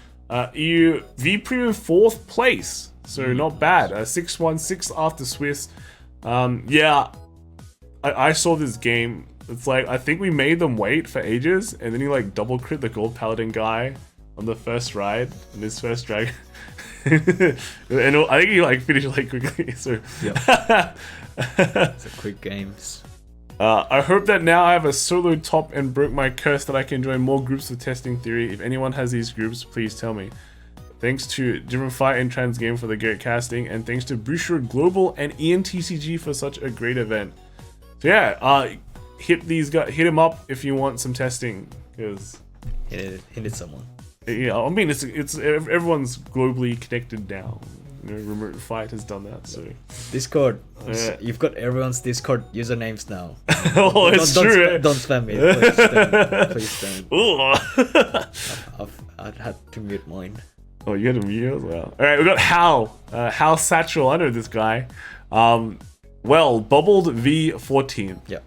EU V-Prem in 4th place. So not bad. 6-1-6 after Swiss. Yeah, I saw this game. It's like, I think we made them wait for ages, and then he like double crit the gold paladin guy on the first ride, in his first dragon. And I think he like finished like quickly, so. Yep. It's a quick games. I hope that now I have a solo top and broke my curse that I can join more groups of testing theory. If anyone has these groups, please tell me. Thanks to Different Fight and Trans Game for the great casting, and thanks to Boucher Global and ENTCG for such a great event. So yeah, hit him up if you want some testing, because Hit it someone. Yeah, I mean it's everyone's globally connected now. You know, Remote Fight has done that, so Discord. You've got everyone's Discord usernames now. Oh, it's true. Don't spam me. Please don't. I've had to mute mine. Oh, you had to mute as well. All right, we got Hal. Hal Satchel. I know this guy. Well, bubbled V14. Yep.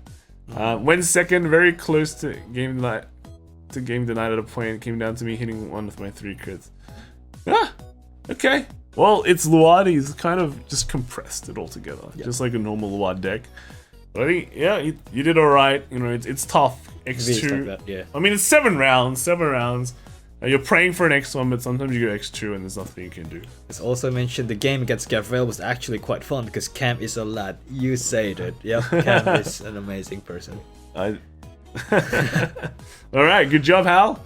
Went second, very close to game night. Game denied at a point. It came down to me hitting 1 with my 3 crits. Ah, okay. Well, it's Luard. He's kind of just compressed it all together, just like a normal Luard deck. But I think, yeah, you did all right. You know, it's tough. X2. Like that, yeah. I mean, it's 7 rounds. 7 rounds. You're praying for an X1, but sometimes you go X2 and there's nothing you can do. It's also mentioned the game against Gavril was actually quite fun because Cam is a lad. You said it. Yep, Cam is an amazing person. Alright, good job, Hal.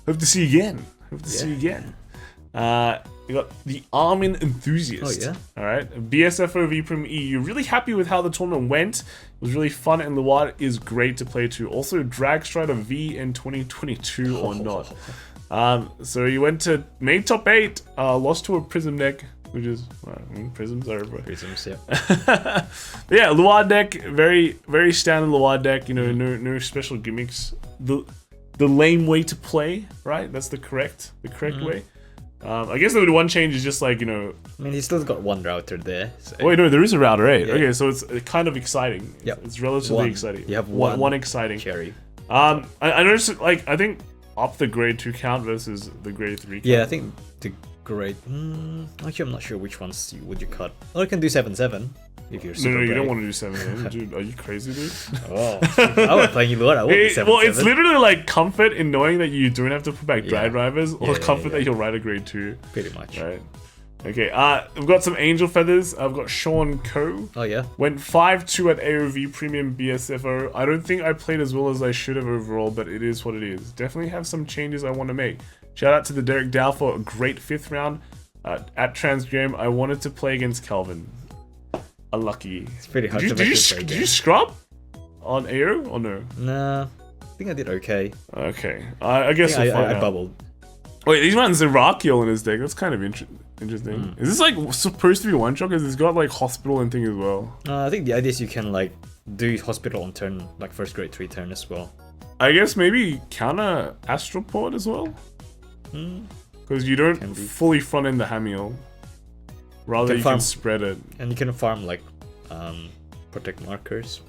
Hope to see you again. See you again. You got the Armin Enthusiast. Oh, yeah. Alright, BSFO V-Prim EU. Really happy with how the tournament went. It was really fun, and Luard is great to play too. Also, Drag Strider V in 2022 or not. So you went to made top 8, lost to a Prism deck, which is Prisms are everywhere. Prisms, yeah. But yeah, Luard deck, very very standard Luard deck. You know, no special gimmicks. The lame way to play, right? That's the correct way. I guess the one change is just like, you know. I mean, he's still got 1 router there. So. Wait, no, there is a router 8. Yeah. Okay, so it's kind of exciting. Yep. It's relatively exciting. You have one exciting cherry. I noticed, like, I think up the grade 2 count versus the grade 3 count. Yeah, I think the grade. Actually, I'm not sure which ones would you cut. Or you can do 7-7 if you're super No, you brave. don't want to do 7. Dude, are you crazy, dude? Oh, I was playing Luard. I would do 7-7. Well, it's literally like comfort in knowing that you don't have to put back drive drivers, or Yeah, comfort yeah. that you'll ride a grade 2. Pretty much. Right. Okay, I've got some Angel Feathers. I've got Sean Coe. Oh, yeah? Went 5-2 at AOV Premium BSFO. I don't think I played as well as I should have overall, but it is what it is. Definitely have some changes I want to make. Shout out to the Derek Dow for a great 5th round. At Transgram, I wanted to play against Calvin. Unlucky. It's pretty hard to make this play Did you scrub on AO or no? Nah, I think I did okay. Okay, I guess we'll find I out. bubbled. Wait, these ones are Rakiel in his deck. That's kind of interesting. Is this like supposed to be one shot? Because it's got like hospital and thing as well. I think the idea is you can like do hospital on turn, like first grade 3 turn as well. I guess maybe counter Astroport as well. Because you don't fully front end the Hamiel. Rather, you can spread it. And you can farm like protect markers,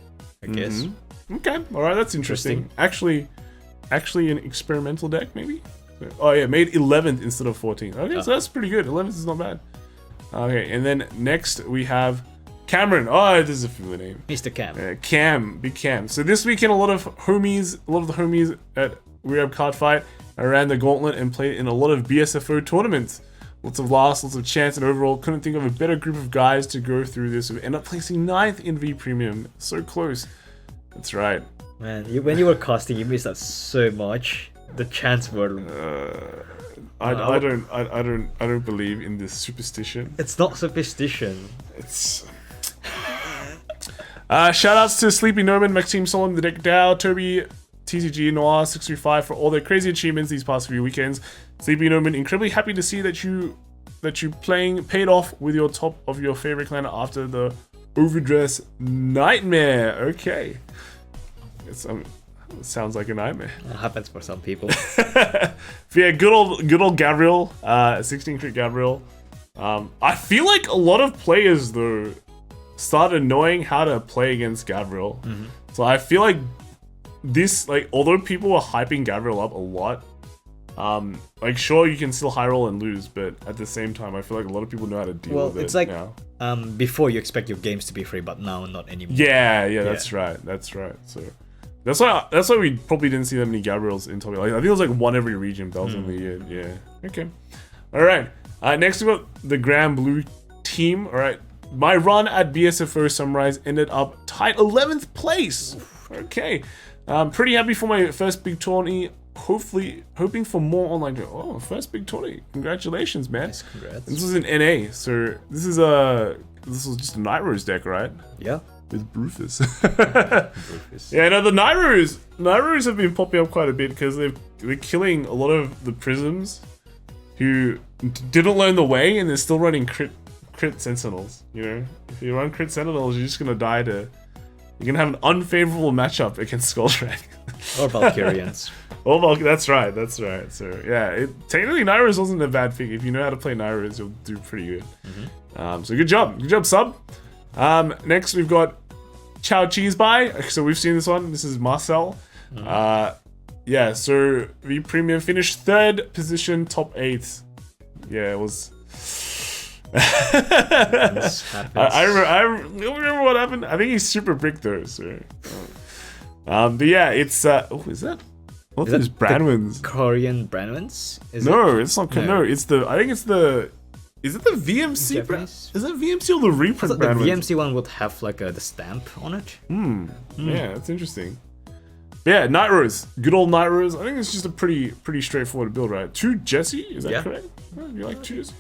I guess. Okay, alright, that's interesting. Actually an experimental deck, maybe? Oh yeah, made 11th instead of 14th. Okay, so that's pretty good. 11th is not bad. Okay, and then next we have Cameron. Oh, this is a familiar name. Mr. Cam. Big Cam. So this weekend, a lot of the homies at We Have Card Fight ran the gauntlet and played in a lot of BSFO tournaments. Lots of laughs, lots of chance, and overall, couldn't think of a better group of guys to go through this. We end up placing 9th in V Premium. So close. That's right. Man, when you were casting, you missed out so much. The chance were. I don't believe in this superstition. It's not superstition. It's. Shoutouts to Sleepy Noman, Maxime Solon, The Deck Dow, Toby, TCG, Noir 635 for all their crazy achievements these past few weekends. Sleepy Noman, incredibly happy to see that you playing paid off with your top of your favorite clan after the Overdress nightmare. Okay, it sounds like a nightmare. It happens for some people. But yeah, good old Gabriel, 16 crit Gabriel. I feel like a lot of players though started knowing how to play against Gabriel. So I feel like this, like, although people were hyping Gabriel up a lot, like, sure, you can still high roll and lose, but at the same time, I feel like a lot of people know how to deal with it. Well, it's like now. Before you expect your games to be free, but now not anymore. Yeah, that's right. So that's why we probably didn't see that many Gabriels in top. Like, I think it was like one every region, but that was only it. Yeah. Okay. All right. Next we got the Granblue team. All right. My run at BSFO Sunrise ended up tied 11th place. Okay. Pretty happy for my first big tourney. Hopefully, hoping for more online. Oh, first big tourney! Congratulations, man! Nice, congrats. This was in NA, so this was just a Night Rose deck, right? Yeah. With Brufus. Yeah, no, the Night Rose have been popping up quite a bit because they're killing a lot of the Prisms who didn't learn the way, and they're still running crit Sentinels. You know, if you run crit Sentinels, you're just gonna die to. You're gonna have an unfavorable matchup against Skullshrek. Or Valkyrians. That's right. So yeah, technically Nairos wasn't a bad thing. If you know how to play Nairos, you'll do pretty good. So good job, sub. Next we've got Chow Cheese Buy. So we've seen this one. This is Marcel. Yeah. So V Premium finished 3rd position, top 8. Yeah, it was. I remember what happened. I think he's super brick though. So. But yeah, it's is that? What is Branwins? Korean Branwins? It's not. No, it's the. I think it's the. Is it the VMC? Is it VMC or the reprint Branwins? The VMC one would have like the stamp on it. Yeah, that's interesting. Yeah, Night Rose, good old Night Rose. I think it's just a pretty straightforward build, right? 2 Jesse, is that correct? You like 2s?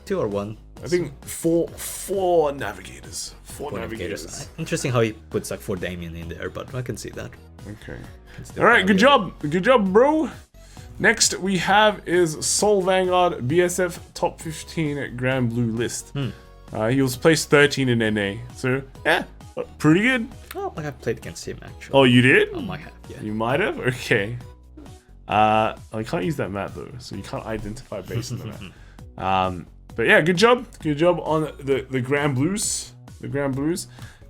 2 or 1. I think four navigators. Four navigators. Interesting how he puts like 4 Damien in there, but I can see that. Okay. All right, good job, bro. Next we have is Soul Vanguard BSF top 15 at Granblue list. He was placed 13 in NA, so yeah, pretty good. Oh, like I've played against him actually. Oh, you did? I might have. Yeah. You might have. Okay. I can't use that map though, so you can't identify based on the map. But yeah, good job on the Granblues.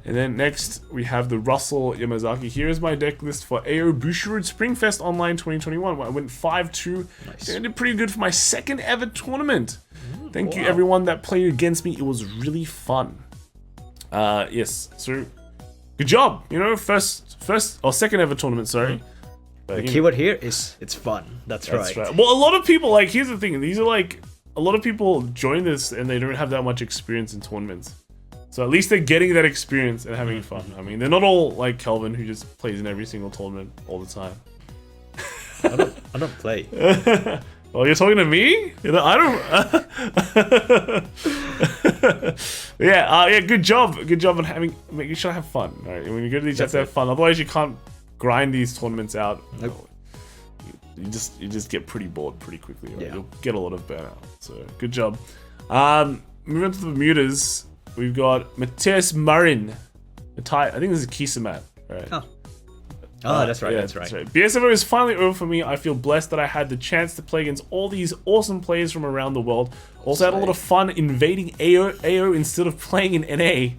And then next we have the Russell Yamazaki. Here is my deck list for AO Bushiroad Springfest Online 2021. I went 5-2. Nice. I did pretty good for my 2nd ever tournament. Thank you everyone that played against me. It was really fun. Yes, so good job. You know, first or 2nd ever tournament. Sorry. But, the keyword here is it's fun. That's right. Well, a lot of people like. Here's the thing. These are like a lot of people join this and they don't have that much experience in tournaments. So at least they're getting that experience and having fun. I mean, they're not all like Kelvin who just plays in every single tournament all the time. I don't play. Well, you're talking to me? I don't. Yeah. Good job on making sure to have fun. All right, when you go to these, you have to have fun. Otherwise, you can't grind these tournaments out. Nope. You just get pretty bored pretty quickly. Right? Yeah. You'll get a lot of burnout. So good job. Moving on to the Bermudas, we've got Mateus Marin. I think this is Kisamat, right? That's right. That's right. BSFO is finally over for me. I feel blessed that I had the chance to play against all these awesome players from around the world. Also had a lot of fun invading AO instead of playing in NA.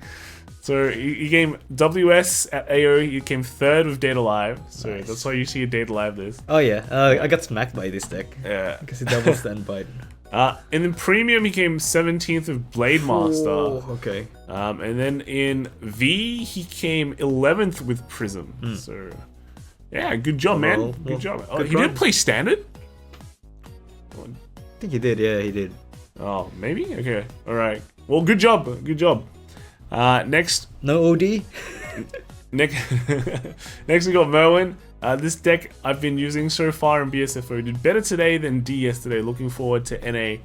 So he came WS at AO. He came 3rd with Data Live. So that's why you see a Data Live list. Oh yeah, I got smacked by this deck. Yeah, because he double standby. And in Premium, he came 17th with Blade Master. Oh, okay. And then in V, he came 11th with Prism. So, yeah, good job, man. Good job. He didn't play Standard? I think he did, yeah, he did. Oh, maybe? Okay. Alright. Well, good job. Good job. Next. No OD? Next we got Merwin. This deck I've been using so far in BSFO did better today than D yesterday. Looking forward to NA.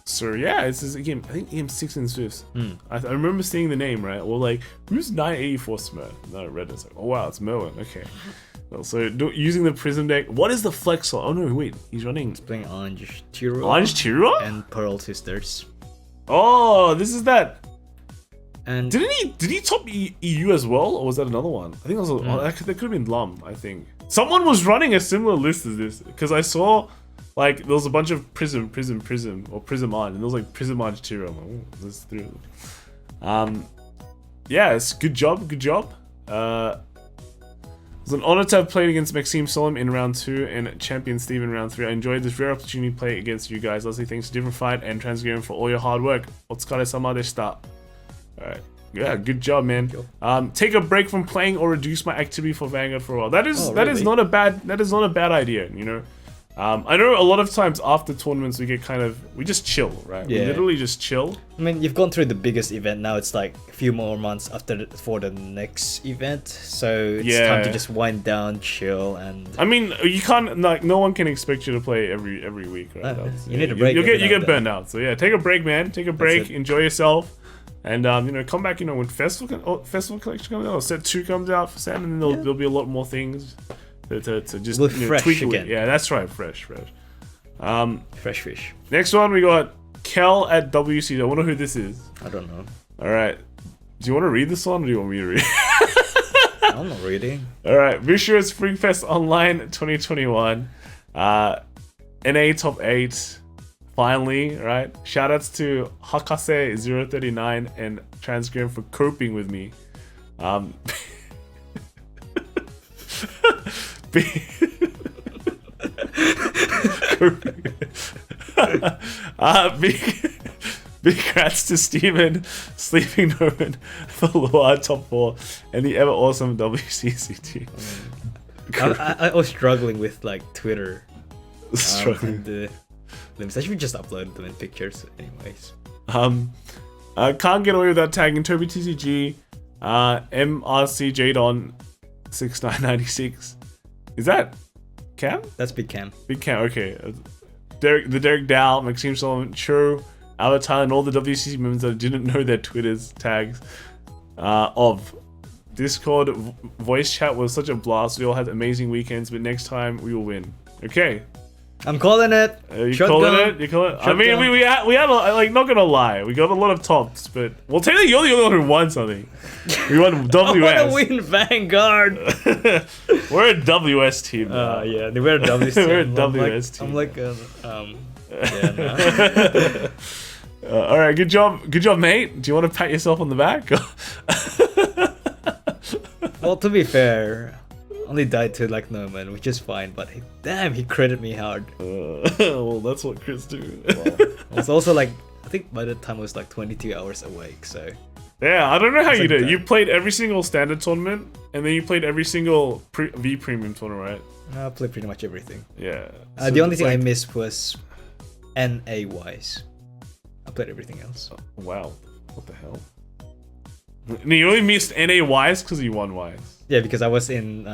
So yeah, this is again, I think EM6 and Swifts. I remember seeing the name, right? Well, like, who's 984 Smurf? No, I read it. It's like, oh wow, it's Merwin. Okay. Well, so using the Prism deck. What is the flex on? Oh no, wait, he's running. He's playing Orange Tiro. Orange Tiro? And Pearl Sisters. Oh, this is that. And did he top EU as well, or was that another one? I think it was that could have been Lum. I think someone was running a similar list as this because I saw like there was a bunch of Prism or Prism on, and there was like Prism on Tiro. I'm like, oh, there's three of them. Yeah, it's good job. It was an honor to have played against Maxime Solom in round 2 and Champion Steve in round 3. I enjoyed this rare opportunity to play against you guys. Leslie, thanks for different fight and Transgarian for all your hard work. Otsukare-sama deshita. Alright. Yeah, good job, man. Take a break from playing or reduce my activity for Vanguard for a while. That is not a bad idea, you know. I know a lot of times after tournaments we just chill, right? Yeah. We literally just chill. I mean, you've gone through the biggest event. Now it's like a few more months for the next event, so it's time to just wind down, chill, and. I mean, you can't no one can expect you to play every week, right? You need a break. You get burned out. So yeah, take a break, man. Take a break, enjoy yourself, and you know, come back. You know, when festival collection comes out, or set 2 comes out for Saturn, and then there'll be a lot more things. To just tweak again. Yeah, that's right, fresh. Fresh fish. Next one we got Kel at WC. I wonder who this is. I don't know. All right, do you want to read this one, or do you want me to read? I'm not reading. All right, Vicious Spring Fest Online 2021, NA top 8. Finally, right? Shoutouts to Hakase039 and Transgram for coping with me. Big congrats to Steven, Sleeping Norman for Luard top 4 and the ever awesome WCCT. I was struggling with like Twitter. Struggling. I should just upload them in pictures, anyways. Can't get away without tagging Toby TCG, MRC Jadon 6996. Is that Cam? That's Big Cam. Big Cam, okay. Derek Dow, Maxime Solomon, Churro, Albert Tyler, and all the WCC members that didn't know their Twitter's tags of Discord voice chat was such a blast. We all had amazing weekends, but next time we will win. Okay. I'm calling it. You calling it? You calling it? I mean, we had like, not gonna lie, we got a lot of tops, but well, technically you're the only one who won something. We won WS. I want to win Vanguard. We're a WS team. Yeah, we're a WS team. We're a WS team. I'm like yeah, no. All right, good job, mate. Do you want to pat yourself on the back? Well, to be fair, only died to like Norman, which is fine, but he critted me hard. Well, that's what crits do. Well, I was also like, I think by the time I was like 22 hours awake, so. Yeah, I don't know how you did. You played every single standard tournament, and then you played every single V premium tournament, right? I played pretty much everything. Yeah. So the only thing I missed was NA wise. I played everything else. Wow. What the hell? You only missed NA wise because you won wise. Yeah, because I was in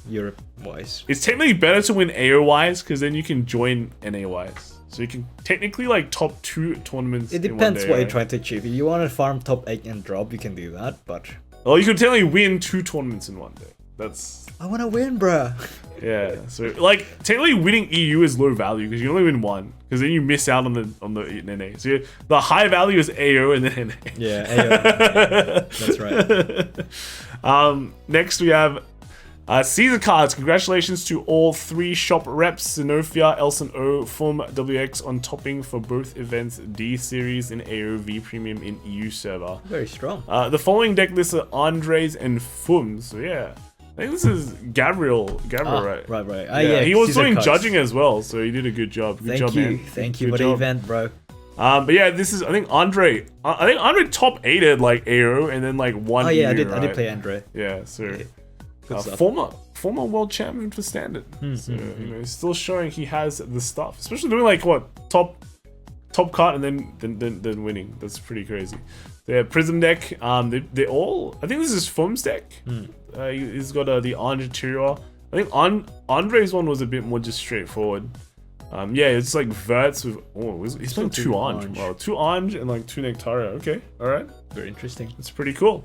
Europe wise. It's technically better to win AO wise because then you can join NA wise. So you can technically like top 2 tournaments. It depends what you're trying to achieve. If you want to farm top 8 and drop, you can do that, but. Well, you can technically win 2 tournaments in one day. That's. I want to win, bruh. Yeah. So like technically winning EU is low value because you only win 1. Because then you miss out on the NA. So the high value is AO and then NA. Yeah, AO. That's right. Next we have Caesar Cards. Congratulations to all 3 shop reps, Zenofia, Elson O, Fum, WX on topping for both events, D series and AOV premium in EU server. Very strong. The following deck lists are Andres and Fum. So yeah. I think this is Gabriel, right? Right. Yeah, he was doing judging as well, so he did a good job. Good job, man. Thank you for the event, bro. But yeah, this is, I think Andre top 8'd like AO and then like 1 Oh yeah, EU, I did play Andre. Yeah, so Yeah. former world champion for standard. So you know, he's still showing he has the stuff, especially doing like what top card and then winning. That's pretty crazy. Yeah, Prism deck. They all. I think this is Foam's deck. He's got the Orange Interior. I think Andre's one was a bit more just straightforward. Yeah, it's like Verts with. Oh, he's playing 2 Orange. Wow, 2 Orange and like 2 Nectaria. Okay, all right. Very interesting. It's pretty cool.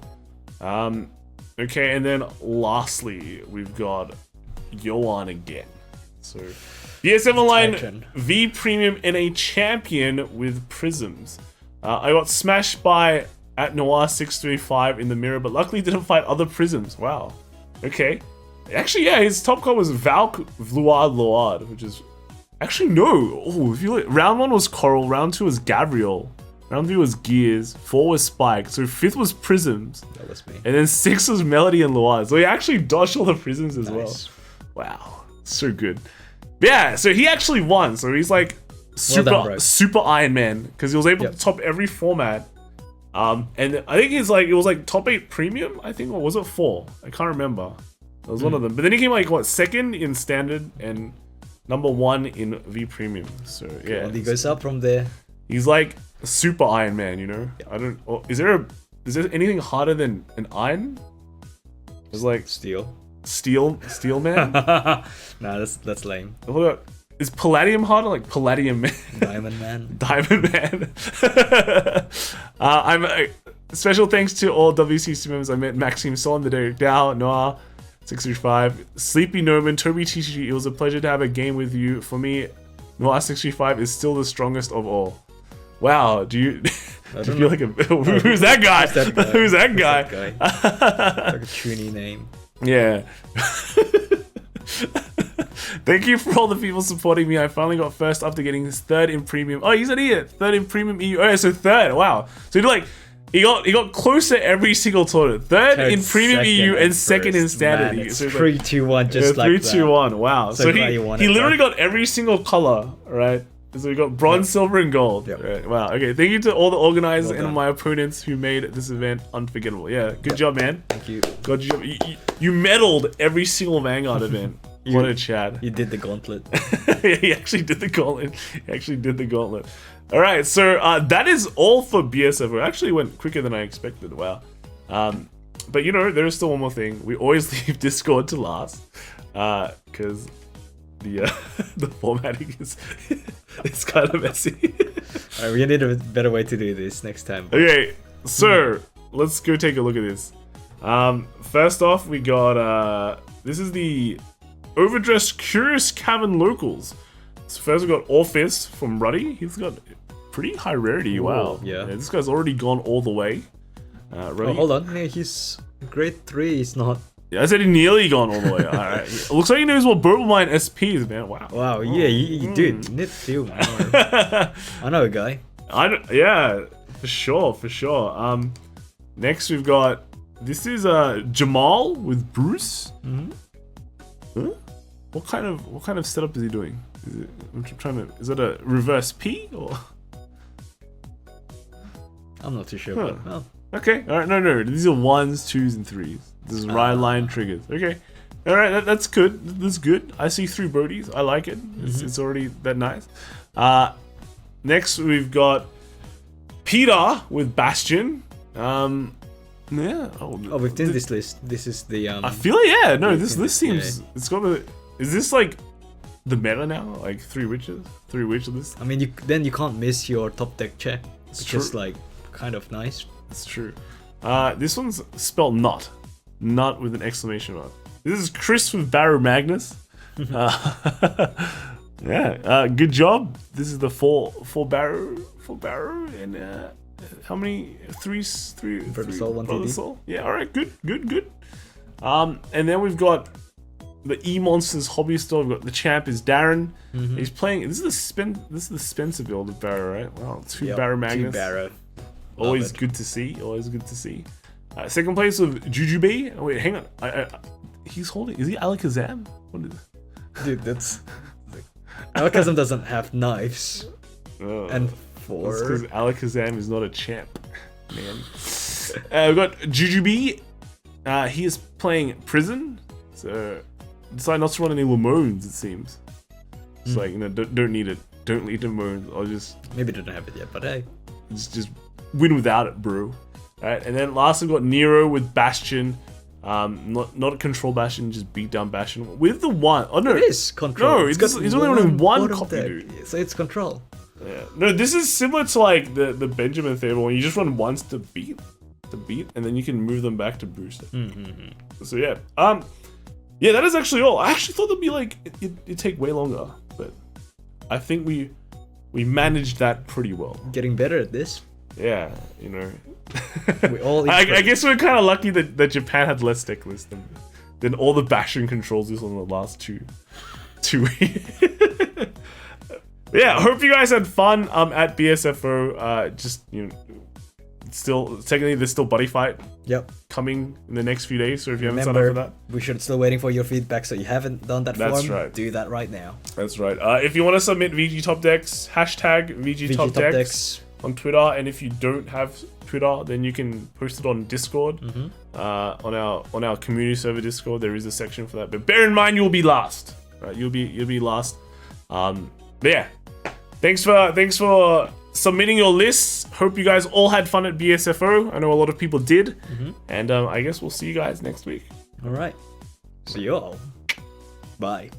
Okay, and then lastly we've got Yoan again. So BSFO Online V Premium and a champion with prisms. I got smashed by at Noir 635 in the mirror, but luckily didn't fight other prisms. Wow. Okay. Actually, yeah, his top card was Valk Luard, which is actually no. Oh, if you look, round 1 was Coral, round 2 was Gabriel, round 3 was Gears, 4 was Spike, so 5th was Prisms. That was me. And then 6 was Melody and Luard. So he actually dodged all the prisms as well. Wow, so good. But yeah, so he actually won. So he's like super Iron Man because he was able to top every format. And I think he's like it was like top 8 premium. I think, or was it 4? I can't remember. It was one of them. But then he came like what, 2nd in standard and number 1 in V premium. So yeah, he goes up from there. He's like super Iron Man, you know. I don't. Oh, is there anything harder than an iron? It's like steel man. Nah, that's lame. Hold up. Is Palladium harder? Like Palladium Man? Diamond Man. Diamond Man. Special thanks to all WCC members. I met Maxime Solon, the Derek Dow, Noah 635, Sleepy Noman, Toby TCG. It was a pleasure to have a game with you. For me, Noah 635 is still the strongest of all. Wow, do you feel like who's that guy? Who's that guy? Like a tourney name. Yeah. Thank you for all the people supporting me. I finally got first after getting his 3rd in premium. Oh, he's an idiot. 3rd in premium EU. Oh, yeah, so 3rd. Wow. So he got closer every single tournament. 3rd in premium EU and 2nd in standard. Man, it's 3-2-1 just like 3-2-1. Wow. So he literally got every single color, right? So we got bronze, silver, and gold. Right. Wow. Okay. Thank you to all the organizers and my opponents who made this event unforgettable. Yeah. Good job, man. Thank you. Good job. You medaled every single Vanguard event. What a Chad. You did the gauntlet. Yeah, he actually did the gauntlet. All right. So that is all for BSFO. It actually went quicker than I expected. Wow. But you know, there is still one more thing. We always leave Discord to last because the formatting is it's kind of messy. Alright, we need a better way to do this next time. Okay, so let's go take a look at this. First off, we got this is the Overdress Curious Cavern locals. So first we got Orfist from Ruddy. He's got pretty high rarity. Wow. Yeah. This guy's already gone all the way. Ruddy. Oh, hold on. Yeah, he's grade 3. He's not. Yeah, I said he nearly gone all the way. Alright. Looks like he knows what Baromagnes SP is, man. Wow. Wow, yeah, you did. Need to. I know a guy. Yeah, for sure. Next we've got this is Jamal with Bruce. Huh? What kind of setup is he doing? Is it a reverse P or? I'm not too sure. But, well. Okay, alright, no. These are 1s, 2s, and 3s. This is ride line triggers. Okay. Alright, that's good. That's good. I see 3 Brodies. I like it. It's already that nice. Next we've got Peter with Bastion. Yeah. Oh, within this list, this is the I feel like, no, this list seems it's got the is this like the meta now? Like 3 witches? 3 witch list? I mean you can't miss your top deck check. It's just like kind of nice. It's true. This one's spelled not with an exclamation mark. This is Chris with Baromagnes. Yeah, good job. This is the 4 Barrow and how many 3 1 Soul? Yeah, all right, good. And then we've got the E Monsters hobby store. We've got the champ is Darren. He's playing. This is the Spencer build of Barrow, right? Wow, 2 Baromagnes. 2 Barrow. Always good to see. Second place with Jujube. Oh, wait, hang on. He's holding. Is he Alakazam? What is it? Dude, that's. Alakazam doesn't have knives. And 4. That's because Alakazam is not a champ, man. We've got Jujube. He is playing Prison. So decided not to run any Lemones, it seems. It's like, you know, don't need it. Don't need Lemones. I'll just... Maybe they don't have it yet, but hey. Just win without it, bro. Alright, and then last we've got Nero with Bastion. Not a control Bastion, just beat down Bastion. With the one... Oh, no. It is control. No, he's only running one copy, dude. So it's control. Yeah. No, this is similar to like the Benjamin Table when you just run once to beat, and then you can move them back to boost it. So yeah, yeah, that is actually all. I actually thought that'd be like it'd take way longer, but I think we managed that pretty well. Getting better at this. Yeah, you know. We all. I guess we're kind of lucky that Japan had less deck lists than all the Bastion controls just on the last two. Yeah, hope you guys had fun at BSFO. Just, you know, still technically there's still buddy fight. Yep. Coming in the next few days. So if you haven't signed up for that, we should still waiting for your feedback. So you haven't done that That's form, right. do that right now. That's right. If you want to submit VG Top Decks, hashtag VG Top Decks on Twitter, and if you don't have Twitter, then you can post it on Discord. On our community server Discord, there is a section for that. But bear in mind, you'll be last. Right? You'll be last. But yeah. Thanks for submitting your lists. Hope you guys all had fun at BSFO. I know a lot of people did. And I guess we'll see you guys next week. All right. See you all. Bye.